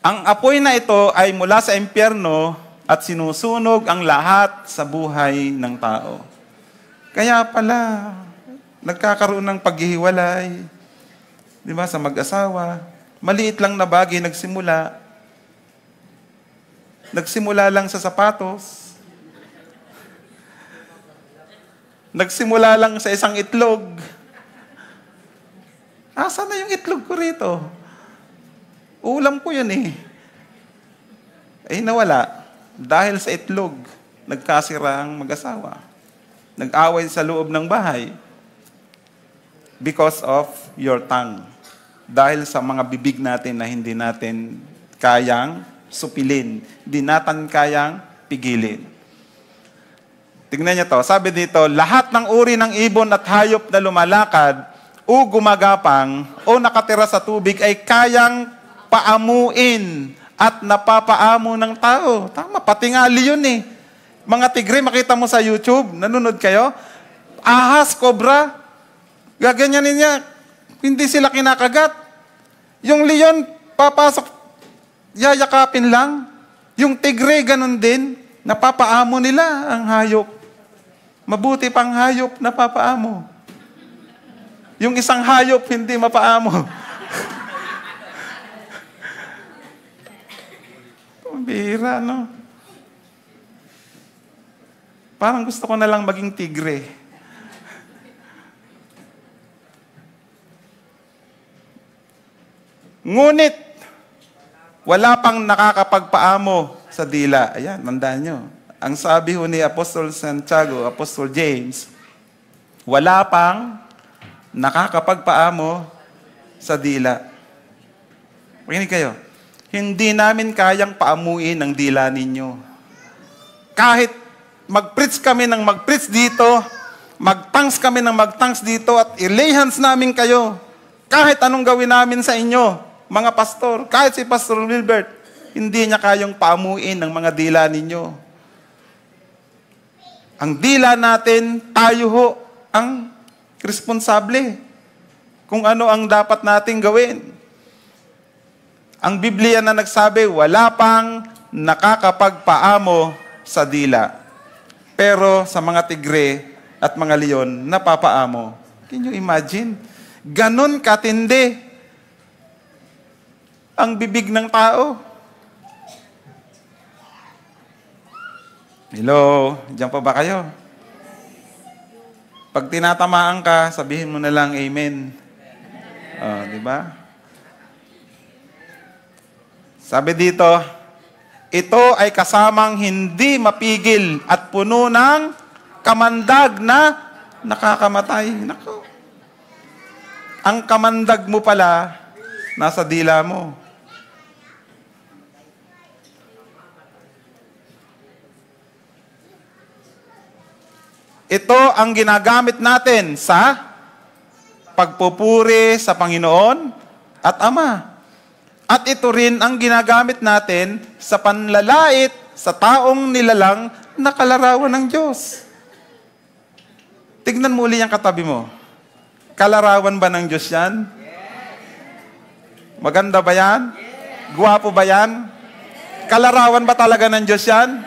Ang apoy na ito ay mula sa impyerno at sinusunog ang lahat sa buhay ng tao. Kaya pala, nagkakaroon ng paghihiwalay, di ba, sa mag-asawa. Maliit lang na bagay nagsimula. Nagsimula lang sa sapatos. Nagsimula lang sa isang itlog. Saan na yung itlog ko rito? Ulam ko yun eh. Nawala. Dahil sa itlog, nagkasira ang mag-asawa. Nag-away sa loob ng bahay. Because of your tongue. Dahil sa mga bibig natin na hindi natin kayang supilin. Hindi natin kayang pigilin. Tingnan niyo to. Sabi dito, lahat ng uri ng ibon at hayop na lumalakad o gumagapang o nakatira sa tubig ay kayang paamuin at napapaamo ng tao. Tama, pati nga leon eh. Mga tigre, makita mo sa YouTube, nanonood kayo, ahas, cobra, gaganyanin niya, hindi sila kinakagat. Yung leon, papasok, yayakapin lang. Yung tigre, ganun din, napapaamo nila ang hayop. Mabuti pang hayop, napapaamo. Yung isang hayop, hindi mapaamo. Bira, no? Parang gusto ko na lang maging tigre. Ngunit, wala pang nakakapagpaamo sa dila. Ayan, mandaan nyo. Ang sabi ho ni Apostol Santiago, Apostol James, wala pang nakakapagpaamo sa dila. Makinig kayo. Hindi namin kayang paamuin ang dila ninyo. Kahit mag-preach kami ng mag-preach dito, mag-tanks kami ng mag-tanks dito, at i-lay hands namin kayo. Kahit anong gawin namin sa inyo, mga pastor, kahit si Pastor Wilbert, hindi niya kayang paamuin ang mga dila ninyo. Ang dila natin, tayo ho ang responsable kung ano ang dapat nating gawin. Ang Biblia na nagsabi, wala pang nakakapagpaamo sa dila. Pero sa mga tigre at mga leon, napapaamo. Can you imagine? Ganon katindi ang bibig ng tao. Hello? Diyan pa ba kayo? Pag tinatamaan ka, sabihin mo na lang, Amen. Di ba? Sabi dito, ito ay kasamang hindi mapigil at puno ng kamandag na nakakamatay. Nako. Ang kamandag mo pala, nasa dila mo. Ito ang ginagamit natin sa pagpupuri sa Panginoon at Ama. At ito rin ang ginagamit natin sa panlalait sa taong nilalang na kalarawan ng Diyos. Tignan mo uli ang katabi mo. Kalarawan ba ng Diyos yan? Maganda ba yan? Guwapo ba yan? Kalarawan ba talaga ng Diyos yan?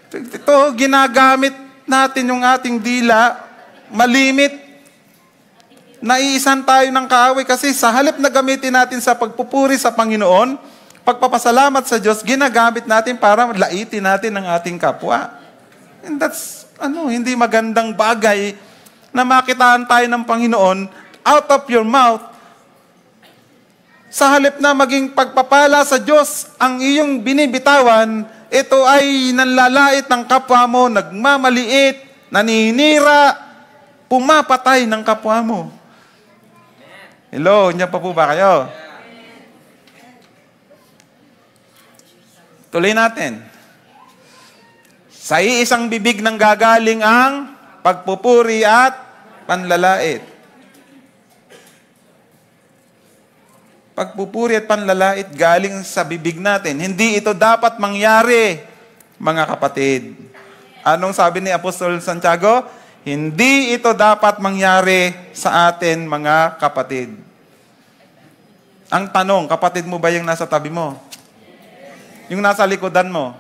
Ito, ginagamit natin yung ating dila, malimit. Naiisan tayo ng kaaway kasi sa halip na gamitin natin sa pagpupuri sa Panginoon, pagpapasalamat sa Diyos, ginagamit natin para laitin natin ang ating kapwa. And that's, hindi magandang bagay na makitaan tayo ng Panginoon out of your mouth. Sa halip na maging pagpapala sa Diyos ang iyong binibitawan, ito ay nanlalait ng kapwa mo, nagmamaliit, naninira, pumapatay ng kapwa mo. Hello, niyan pa po ba kayo? Tuloy natin. Sa iisang bibig nang gagaling ang pagpupuri at panlalait. Pagpupuri at panlalait galing sa bibig natin. Hindi ito dapat mangyari, mga kapatid. Anong sabi ni Apostol Santiago? Hindi ito dapat mangyari sa atin, mga kapatid. Ang tanong, kapatid mo ba yung nasa tabi mo? Yung nasa likodan mo?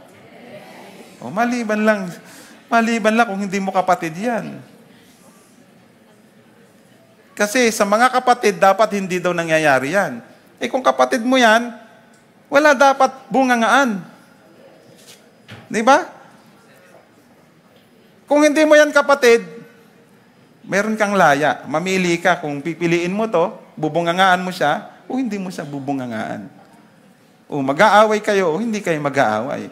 O maliban lang kung hindi mo kapatid yan. Kasi sa mga kapatid, dapat hindi daw nangyayari yan. Kung kapatid mo yan, wala dapat bungangaan. Di ba? Kung hindi mo yan kapatid, meron kang laya. Mamili ka kung pipiliin mo to, bubungangaan mo siya, o hindi mo siya bubungangaan. O mag-aaway kayo, o hindi kayo mag-aaway.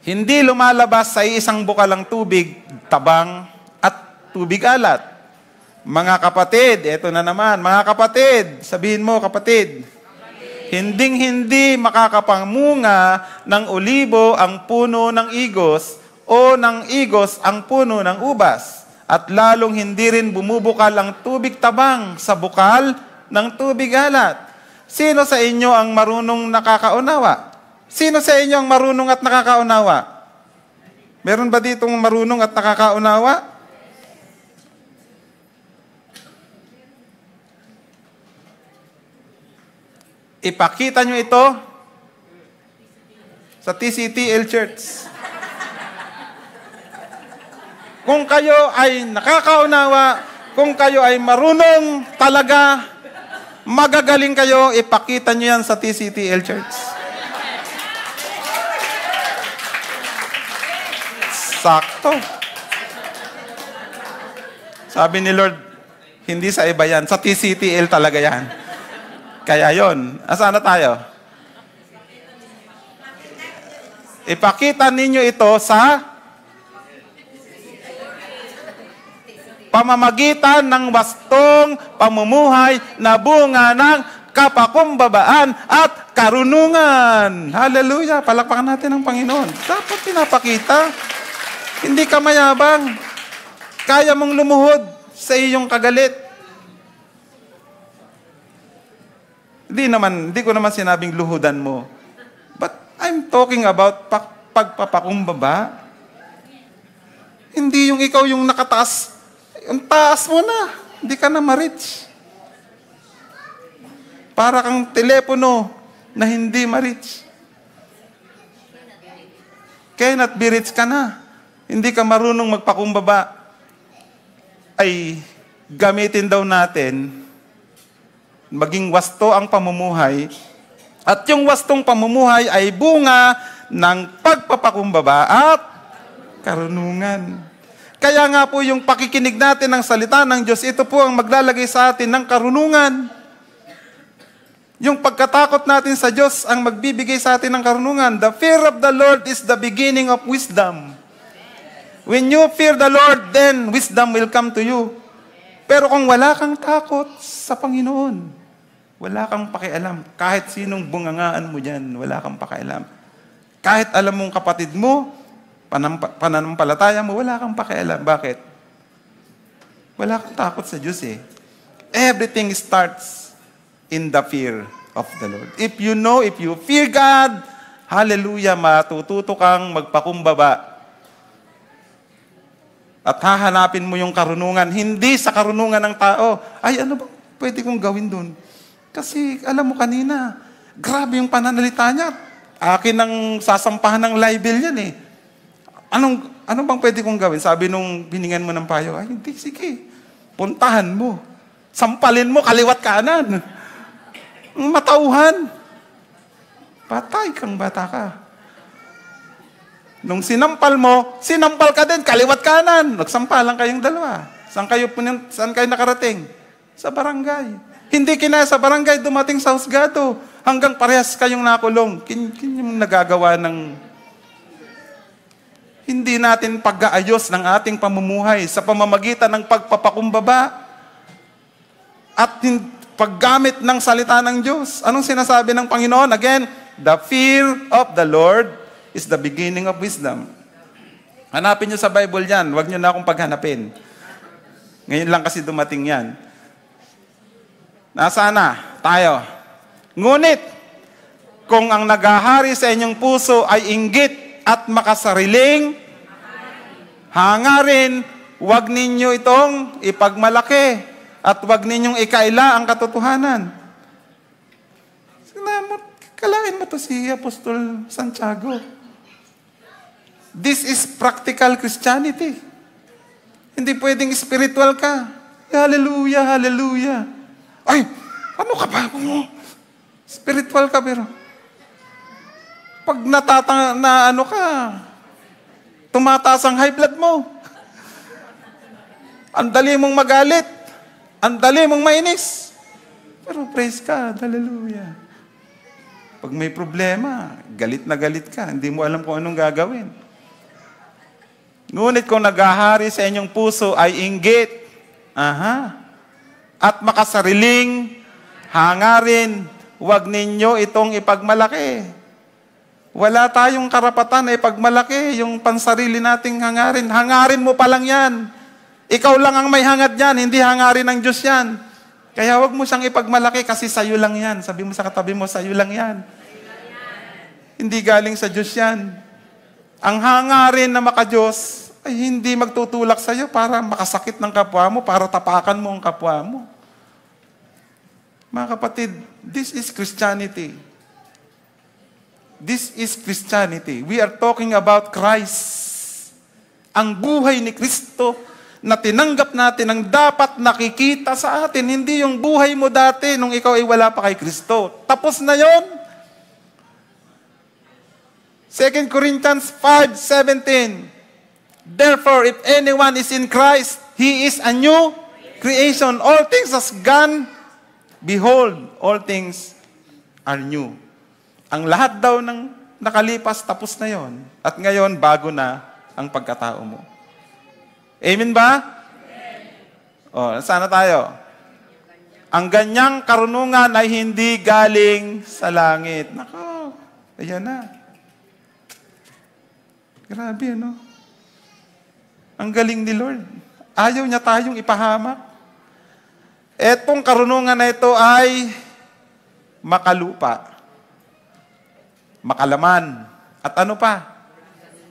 Hindi lumalabas sa isang bukalang tubig, tabang at tubig alat. Mga kapatid, eto na naman, mga kapatid, sabihin mo kapatid, hinding-hindi makakapamunga ng olibo ang puno ng igos o ng igos ang puno ng ubas. At lalong hindi rin bumubukal ang tubig tabang sa bukal ng tubig alat. Sino sa inyo ang marunong nakakaunawa? Sino sa inyo ang marunong at nakakaunawa? Meron ba ditong marunong at nakakaunawa? Ipakita nyo ito sa TCTL Church. Kung kayo ay nakakaunawa, kung kayo ay marunong talaga, magagaling kayo, ipakita nyo yan sa TCTL Church. Sakto. Sabi ni Lord, hindi sa iba yan, sa TCTL talaga yan. Kaya yon, asaan na tayo? Ipakita ninyo ito sa pamamagitan ng wastong pamumuhay na bunga ng kapakumbabaan at karunungan. Hallelujah! Palakpakan natin ang Panginoon. Dapat pinapakita. Hindi ka mayabang. Kaya mong lumuhod sa iyong kagalit. Hindi ko naman sinabing luhudan mo. But I'm talking about pagpapakumbaba. Hindi yung ikaw yung nakataas. Yung taas mo na. Hindi ka na ma-reach. Para kang telepono na hindi ma-reach. Cannot be reached ka na. Hindi ka marunong magpakumbaba. Ay gamitin daw natin maging wasto ang pamumuhay. At yung wastong pamumuhay ay bunga ng pagpapakumbaba at karunungan. Kaya nga po yung pakikinig natin ng salita ng Diyos, ito po ang maglalagay sa atin ng karunungan. Yung pagkatakot natin sa Diyos ang magbibigay sa atin ng karunungan. The fear of the Lord is the beginning of wisdom. When you fear the Lord, then wisdom will come to you. Pero kung wala kang takot sa Panginoon, wala kang pakialam. Kahit sinong bungangaan mo dyan, wala kang pakialam. Kahit alam mong kapatid mo, pananampalataya mo, wala kang pakialam. Bakit? Wala kang takot sa Diyos eh. Everything starts in the fear of the Lord. If you fear God, hallelujah, matututo kang magpakumbaba. At hahanapin mo yung karunungan, hindi sa karunungan ng tao. Ay, ano ba pwede kong gawin dun? Kasi, alam mo kanina, grabe yung pananalita niya. Akin ang sasampahan ng libel yan eh. Ano bang pwede kong gawin? Sabi nung biningan mo ng payo, ay, hindi, sige. Puntahan mo. Sampalin mo, kaliwat kanan. Matauhan. Patay kang bata ka. Nung sinampal mo, sinampal ka din, kaliwat kanan. Nagsampalan kayong dalawa. Saan kayo nakarating? Sa barangay. Hindi kinaya sa barangay, dumating sa husgado. Hanggang parehas kayong nakulong. Yung nagagawa ng hindi natin pag-aayos ng ating pamumuhay sa pamamagitan ng pagpapakumbaba at paggamit ng salita ng Diyos. Anong sinasabi ng Panginoon? Again, the fear of the Lord is the beginning of wisdom. Hanapin nyo sa Bible yan. Huwag nyo na akong paghanapin. Ngayon lang kasi dumating yan. Nasaan na? Tayo. Ngunit, kung ang naghahari sa inyong puso ay inggit at makasariling hangarin, huwag ninyo itong ipagmalaki at huwag ninyong ikaila ang katotohanan. Kalain mo to si Apostol Santiago. This is practical Christianity. Hindi pwedeng spiritual ka. Hallelujah, hallelujah. Ay, ano ka ba? Spiritual ka pero pag tumataas ang high blood mo. Ang dali mong magalit. Ang dali mong mainis. Pero praise God, hallelujah. Pag may problema, galit na galit ka. Hindi mo alam kung anong gagawin. Ngunit kung naghahari sa inyong puso ay inggit, at makasariling hangarin, huwag ninyo itong ipagmalaki. Wala tayong karapatan na ipagmalaki yung pansarili nating hangarin. Hangarin mo pa lang yan. Ikaw lang ang may hangad yan, hindi hangarin ng Diyos yan. Kaya huwag mo siyang ipagmalaki kasi sa'yo lang yan. Sabi mo sa katabi mo, sa'yo lang yan. Hindi galing sa Diyos yan. Ang hangarin na maka-Diyos ay hindi magtutulak sa'yo para makasakit ng kapwa mo, para tapakan mo ang kapwa mo. Mga kapatid, this is Christianity. This is Christianity. We are talking about Christ. Ang buhay ni Kristo na tinanggap natin ang dapat nakikita sa atin. Hindi yung buhay mo dati nung ikaw ay wala pa kay Kristo. Tapos na yon. 2 Corinthians 5:17. Therefore, if anyone is in Christ, he is a new creation. All things has gone. Behold, all things are new. Ang lahat daw ng nakalipas, tapos na yon. At ngayon, bago na ang pagkatao mo. Amen ba? Amen. Sana tayo. Ang ganyang karunungan ay hindi galing sa langit. Nako, ayan na. Grabe, ano? Ang galing ni Lord. Ayaw niya tayong ipahamak. Etong karunungan na ito ay makalupa, makalaman, at ano pa?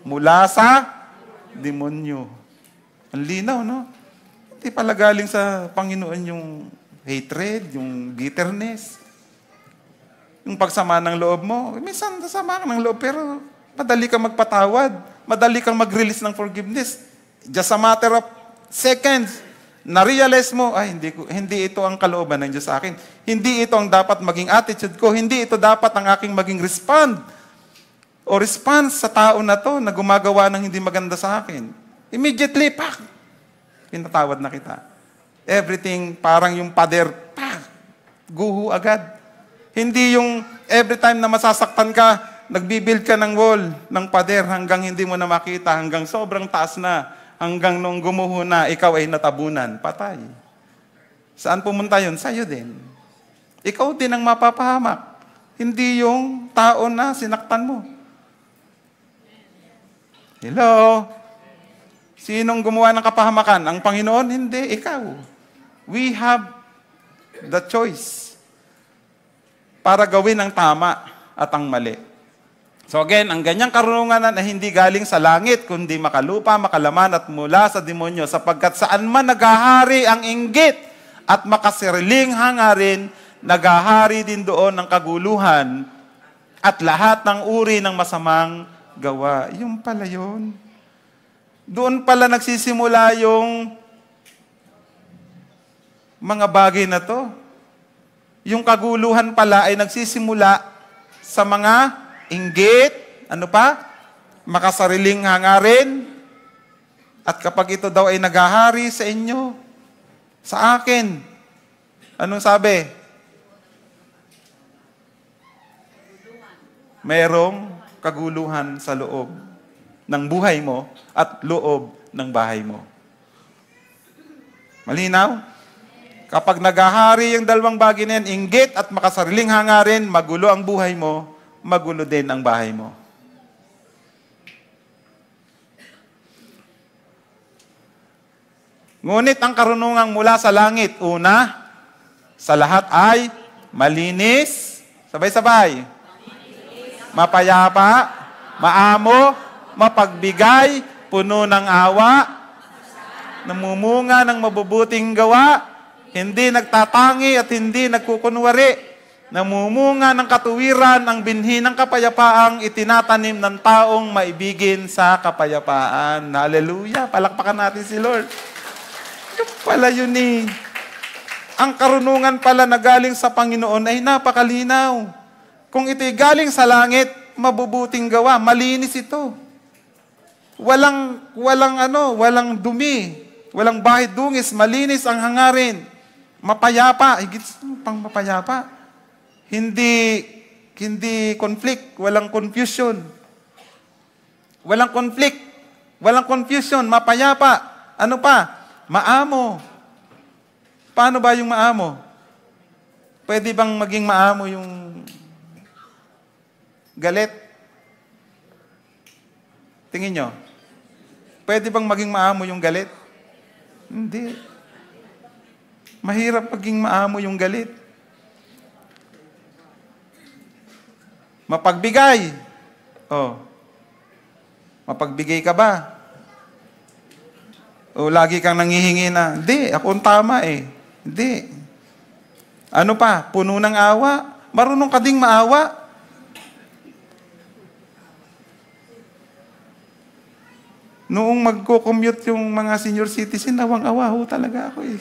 Mula sa demonyo. Ang linaw, no? Hindi pala galing sa Panginoon yung hatred, yung bitterness, yung pagsama ng loob mo. Minsan, nasama ka ng loob, pero madali kang magpatawad, madali kang mag-release ng forgiveness. Just a matter of seconds, na-realize mo, ay, hindi ito ang kalooban ng Diyos sa akin. Hindi ito ang dapat maging attitude ko. Hindi ito dapat ang aking maging response sa tao na to na gumagawa ng hindi maganda sa akin. Immediately, pak! Pinatawad na kita. Everything, parang yung pader, pak! Guho agad. Hindi yung every time na masasaktan ka, nagbibuild ka ng wall, ng pader, hanggang hindi mo na makita, hanggang sobrang taas na, hanggang nung gumuho na, ikaw ay natabunan. Patay. Saan pumunta yun? Sa'yo din. Ikaw din ang mapapahamak. Hindi yung tao na sinaktan mo. Hello? Sinong gumawa ng kapahamakan? Ang Panginoon? Hindi, ikaw. We have the choice para gawin ang tama at ang mali. So again, ang ganyang karunungan na hindi galing sa langit, kundi makalupa, makalaman at mula sa demonyo, sapagkat saan man naghahari ang inggit at makasiriling hangarin, naghahari din doon ng kaguluhan at lahat ng uri ng masamang gawa. Yung pala yun. Doon pala nagsisimula yung mga bagay na to. Yung kaguluhan pala ay nagsisimula sa mga inggit, ano pa? Makasariling hangarin. At kapag ito daw ay naghahari sa inyo, sa akin, anong sabi? Merong kaguluhan sa loob ng buhay mo at loob ng bahay mo. Malinaw? Kapag naghahari yung dalawang bagay na yan, inggit at makasariling hangarin, magulo ang buhay mo, magulo din ang bahay mo. Ngunit ang karunungang mula sa langit, una, sa lahat ay malinis, sabay-sabay, mapayapa, maamo, mapagbigay, puno ng awa, namumunga ng mabubuting gawa, hindi nagtatangi at hindi nagkukunwari, namumunga ng katuwiran, ang binhi ng kapayapaang itinatanim ng taong maibigin sa kapayapaan. Hallelujah! Palakpakan natin si Lord. Yung pala yun eh. Ang karunungan pala na galing sa Panginoon ay napakalinaw. Kung ito'y galing sa langit, mabubuting gawa. Malinis ito. Walang dumi. Walang bahid dungis. Malinis ang hangarin. Mapayapa. Higit pang mapayapa. Hindi conflict, walang confusion. Walang conflict, walang confusion, mapayapa. Ano pa? Maamo. Paano ba yung maamo? Pwede bang maging maamo yung galit? Tingin nyo. Pwede bang maging maamo yung galit? Hindi. Mahirap maging maamo yung galit. Mapagbigay. Oh. Mapagbigay ka ba? O lagi kang nangihingi na, hindi, ako ang tama eh. Hindi. Ano pa? Puno ng awa. Marunong ka ding maawa. Noong magko-commute yung mga senior citizen, awang-awa ho talaga ako eh.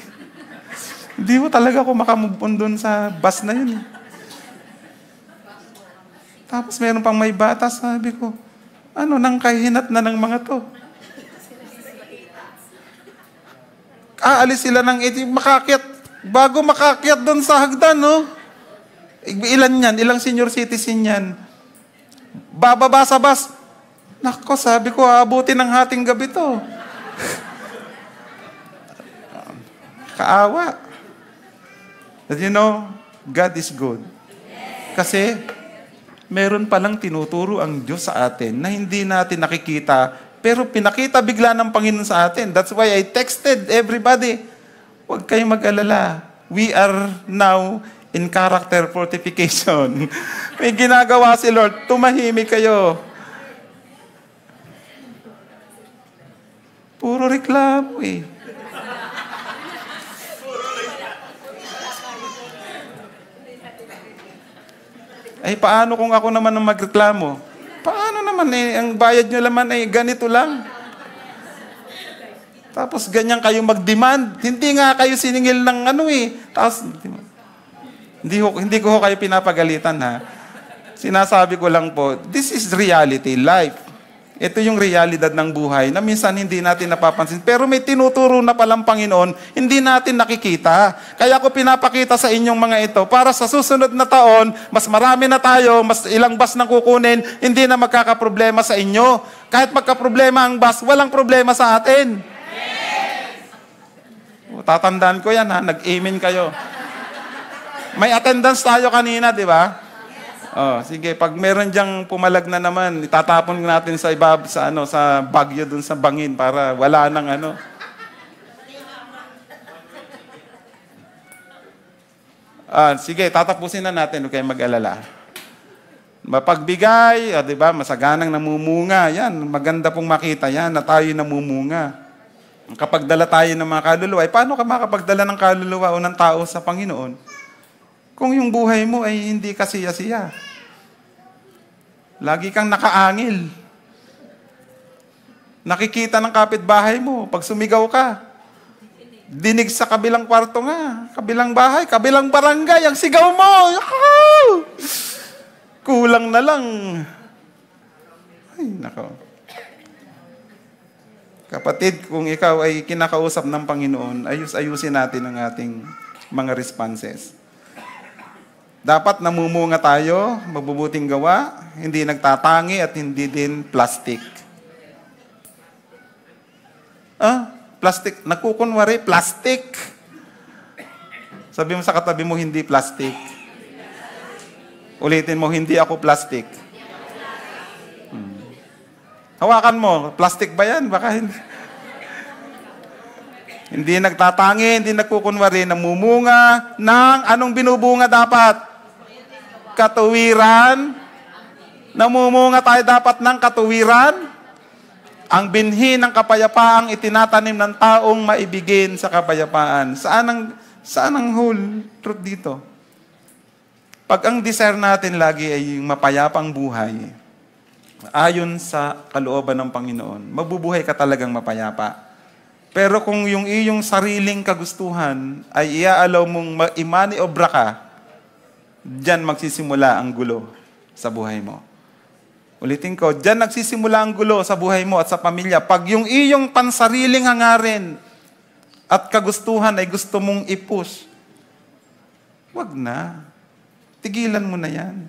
Hindi ho talaga ako makamove on doon sa bus na yun eh. Tapos meron pang may bata, sabi ko, nang kahinat na ng mga to. Aalis sila ng makakyat. Bago makakyat doon sa hagdan, no? Ilan yan? Ilang senior citizen yan? Bababa sa bus. Nako, sabi ko, aabutin ng hating gabi to. Kaawa. But you know, God is good. Kasi, meron palang tinuturo ang Diyos sa atin na hindi natin nakikita, pero pinakita bigla ng Panginoon sa atin. That's why I texted everybody, huwag kayong mag-alala. We are now in character fortification. May ginagawa si Lord, tumahimik kayo. Puro reklamo eh. Ay, paano kung ako naman ang magreklamo? Paano naman eh, ang bayad nyo naman ay ganito lang. Tapos ganyan kayo mag-demand. Hindi nga kayo siningil ng ano eh. Tapos, hindi ko kayo pinapagalitan ha. Sinasabi ko lang po, this is reality, life. Ito yung realidad ng buhay na minsan hindi natin napapansin. Pero may tinuturo na palang Panginoon, hindi natin nakikita. Kaya ako pinapakita sa inyong mga ito para sa susunod na taon, mas marami na tayo, mas ilang bus na kukunin, hindi na magkakaproblema sa inyo. Kahit magkaproblema ang bus, walang problema sa atin. Tatandaan ko yan ha, nag-amen kayo. May attendance tayo kanina, di ba? Oh, sige, pag meron diyang pumalag na naman, itatapon natin sa sa bagyo dun sa bangin para wala nang ano. Sige, tatapusin na natin, huwag kayong mag-alala. Mapagbigay, di ba, masaganang namumunga, yan, maganda pong makita yan na tayo namumunga. Kapag dala tayo ng mga kaluluwa, paano ka makapagdala ng kaluluwa o ng tao sa Panginoon? Kung yung buhay mo ay hindi kasiya-siya. Lagi kang nakaangil. Nakikita ng kapitbahay mo pag sumigaw ka. Dinig sa kabilang kwarto nga, kabilang bahay, kabilang barangay, ang sigaw mo. Kulang na lang. Ay, nako. Kapatid, kung ikaw ay kinakausap ng Panginoon, ayusin natin ang ating mga responses. Dapat namumunga tayo, mabubuting gawa, hindi nagtatangi at hindi din plastic. Plastic. Nakukunwari, plastic. Sabi mo sa katabi mo, hindi plastic. Ulitin mo, hindi ako plastic. Hawakan mo, plastic ba yan? Baka hindi. Hindi nagtatangi, hindi nagkukunwari, namumunga ng anong binubunga dapat? Katuwiran. Namumunga tayo dapat ng katuwiran. Ang binhi ng kapayapaang itinatanim ng taong maibigin sa kapayapaan. Saan ang whole truth dito? Pag ang desire natin lagi ay mapayapang buhay, ayon sa kalooban ng Panginoon, mabubuhay ka talagang mapayapa. Pero kung yung iyong sariling kagustuhan ay iaalaw mong imani-obra ka, diyan magsisimula ang gulo sa buhay mo. Ulitin ko, diyan nagsisimula ang gulo sa buhay mo at sa pamilya. Pag yung iyong pansariling hangarin at kagustuhan ay gusto mong i-push, wag na. Tigilan mo na yan.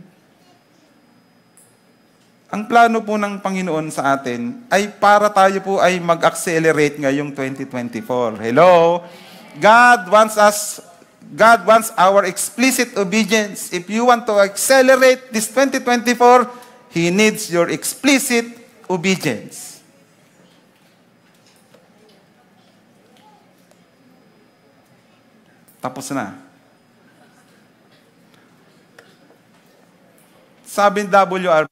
Ang plano po ng Panginoon sa atin ay para tayo po ay mag-accelerate ngayong 2024. Hello? God wants our explicit obedience. If you want to accelerate this 2024, He needs your explicit obedience. Tapos na. Sabi W.R.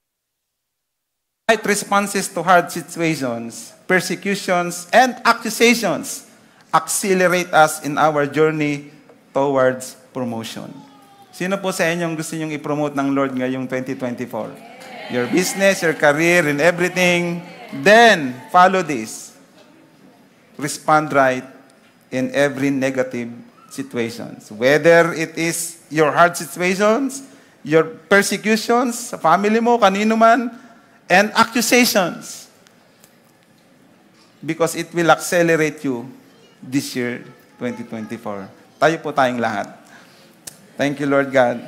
right responses to hard situations, persecutions, and accusations accelerate us in our journey towards promotion. Sino po sa inyong gusto nyong i-promote ng Lord ngayong 2024? Your business, your career, and everything. Then, follow this. Respond right in every negative situations. Whether it is your hard situations, your persecutions, sa family mo, kanino man, and accusations. Because it will accelerate you this year, 2024. Tayo po tayong lahat. Thank you, Lord God.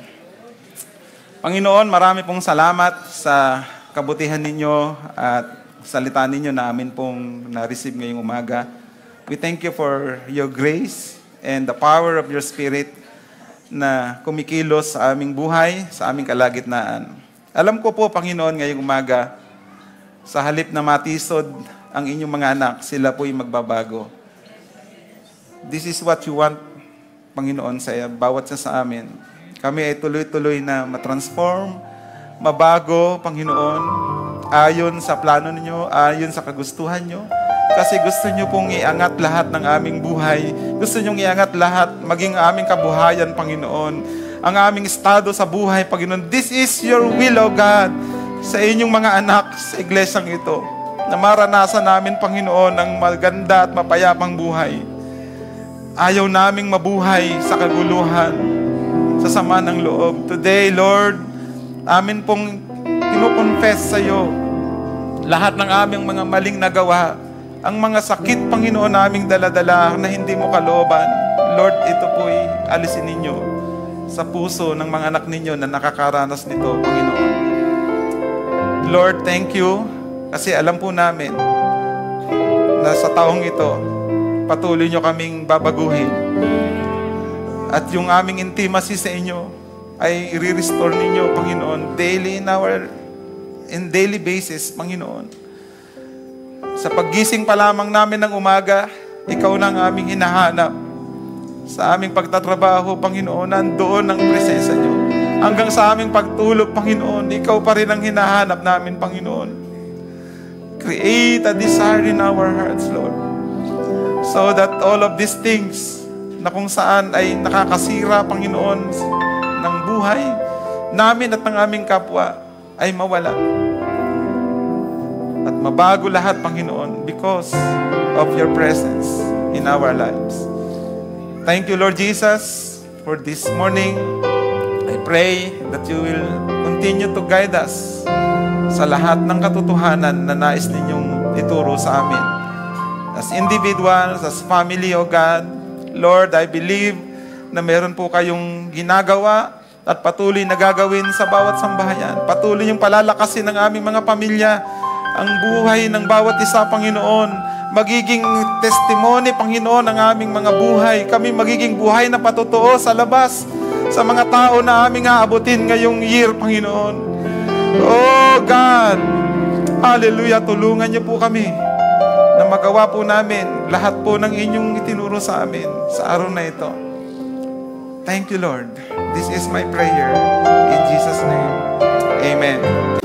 Panginoon, marami pong salamat sa kabutihan ninyo at salita ninyo na amin pong na-receive ngayong umaga. We thank you for your grace and the power of your Spirit na kumikilos sa aming buhay, sa aming kalagitnaan. Alam ko po, Panginoon, ngayong umaga, sa halip na matisod ang inyong mga anak, sila po'y magbabago. This is what you want, Panginoon, sa bawat isa sa amin. Kami ay tuloy-tuloy na matransform, mabago, Panginoon, ayon sa plano ninyo, ayon sa kagustuhan nyo. Kasi gusto nyo pong iangat lahat ng aming buhay. Gusto nyo iangat lahat, maging aming kabuhayan, Panginoon. Ang aming estado sa buhay, Panginoon. This is your will, O God, sa inyong mga anak sa iglesyang ito. Na maranasan namin, Panginoon, ang maganda at mapayapang buhay. Ayaw naming mabuhay sa kaguluhan, sa sama ng loob. Today, Lord, amin pong kinukonfess sa iyo lahat ng aming mga maling nagawa, ang mga sakit, Panginoon, naming daladala na hindi mo kalooban. Lord, ito po'y alisin ninyo sa puso ng mga anak ninyo na nakakaranas nito, Panginoon. Lord, thank you kasi alam po namin na sa taong ito, patuloy nyo kaming babaguhin. At yung aming intimacy sa inyo ay i-restore ninyo, Panginoon, in daily basis, Panginoon. Sa paggising pa lamang namin ng umaga, ikaw na ang aming hinahanap. Sa aming pagtatrabaho, Panginoon, nandoon ang presensya nyo. Hanggang sa aming pagtulog, Panginoon, ikaw pa rin ang hinahanap namin, Panginoon. Create a desire in our hearts, Lord. So that all of these things na kung saan ay nakakasira, Panginoon, ng buhay namin at ng aming kapwa ay mawala. At mabago lahat, Panginoon, because of your presence in our lives. Thank you, Lord Jesus, for this morning. I pray that you will continue to guide us sa lahat ng katotohanan na nais ninyong ituro sa amin. As individuals, as family, O God, Lord, I believe na meron po kayong ginagawa at patuloy na gagawin sa bawat sambahayan. Patuloy yung palalakasin ng aming mga pamilya, ang buhay ng bawat isa, Panginoon. Magiging testimony, Panginoon, ng aming mga buhay. Kami magiging buhay na patotoo sa labas, sa mga tao na aming aabutin ngayong year, Panginoon. Oh God, hallelujah, tulungan niyo po kami na magawa po namin lahat po ng inyong itinuro sa amin sa araw na ito. Thank you, Lord. This is my prayer. In Jesus' name, amen.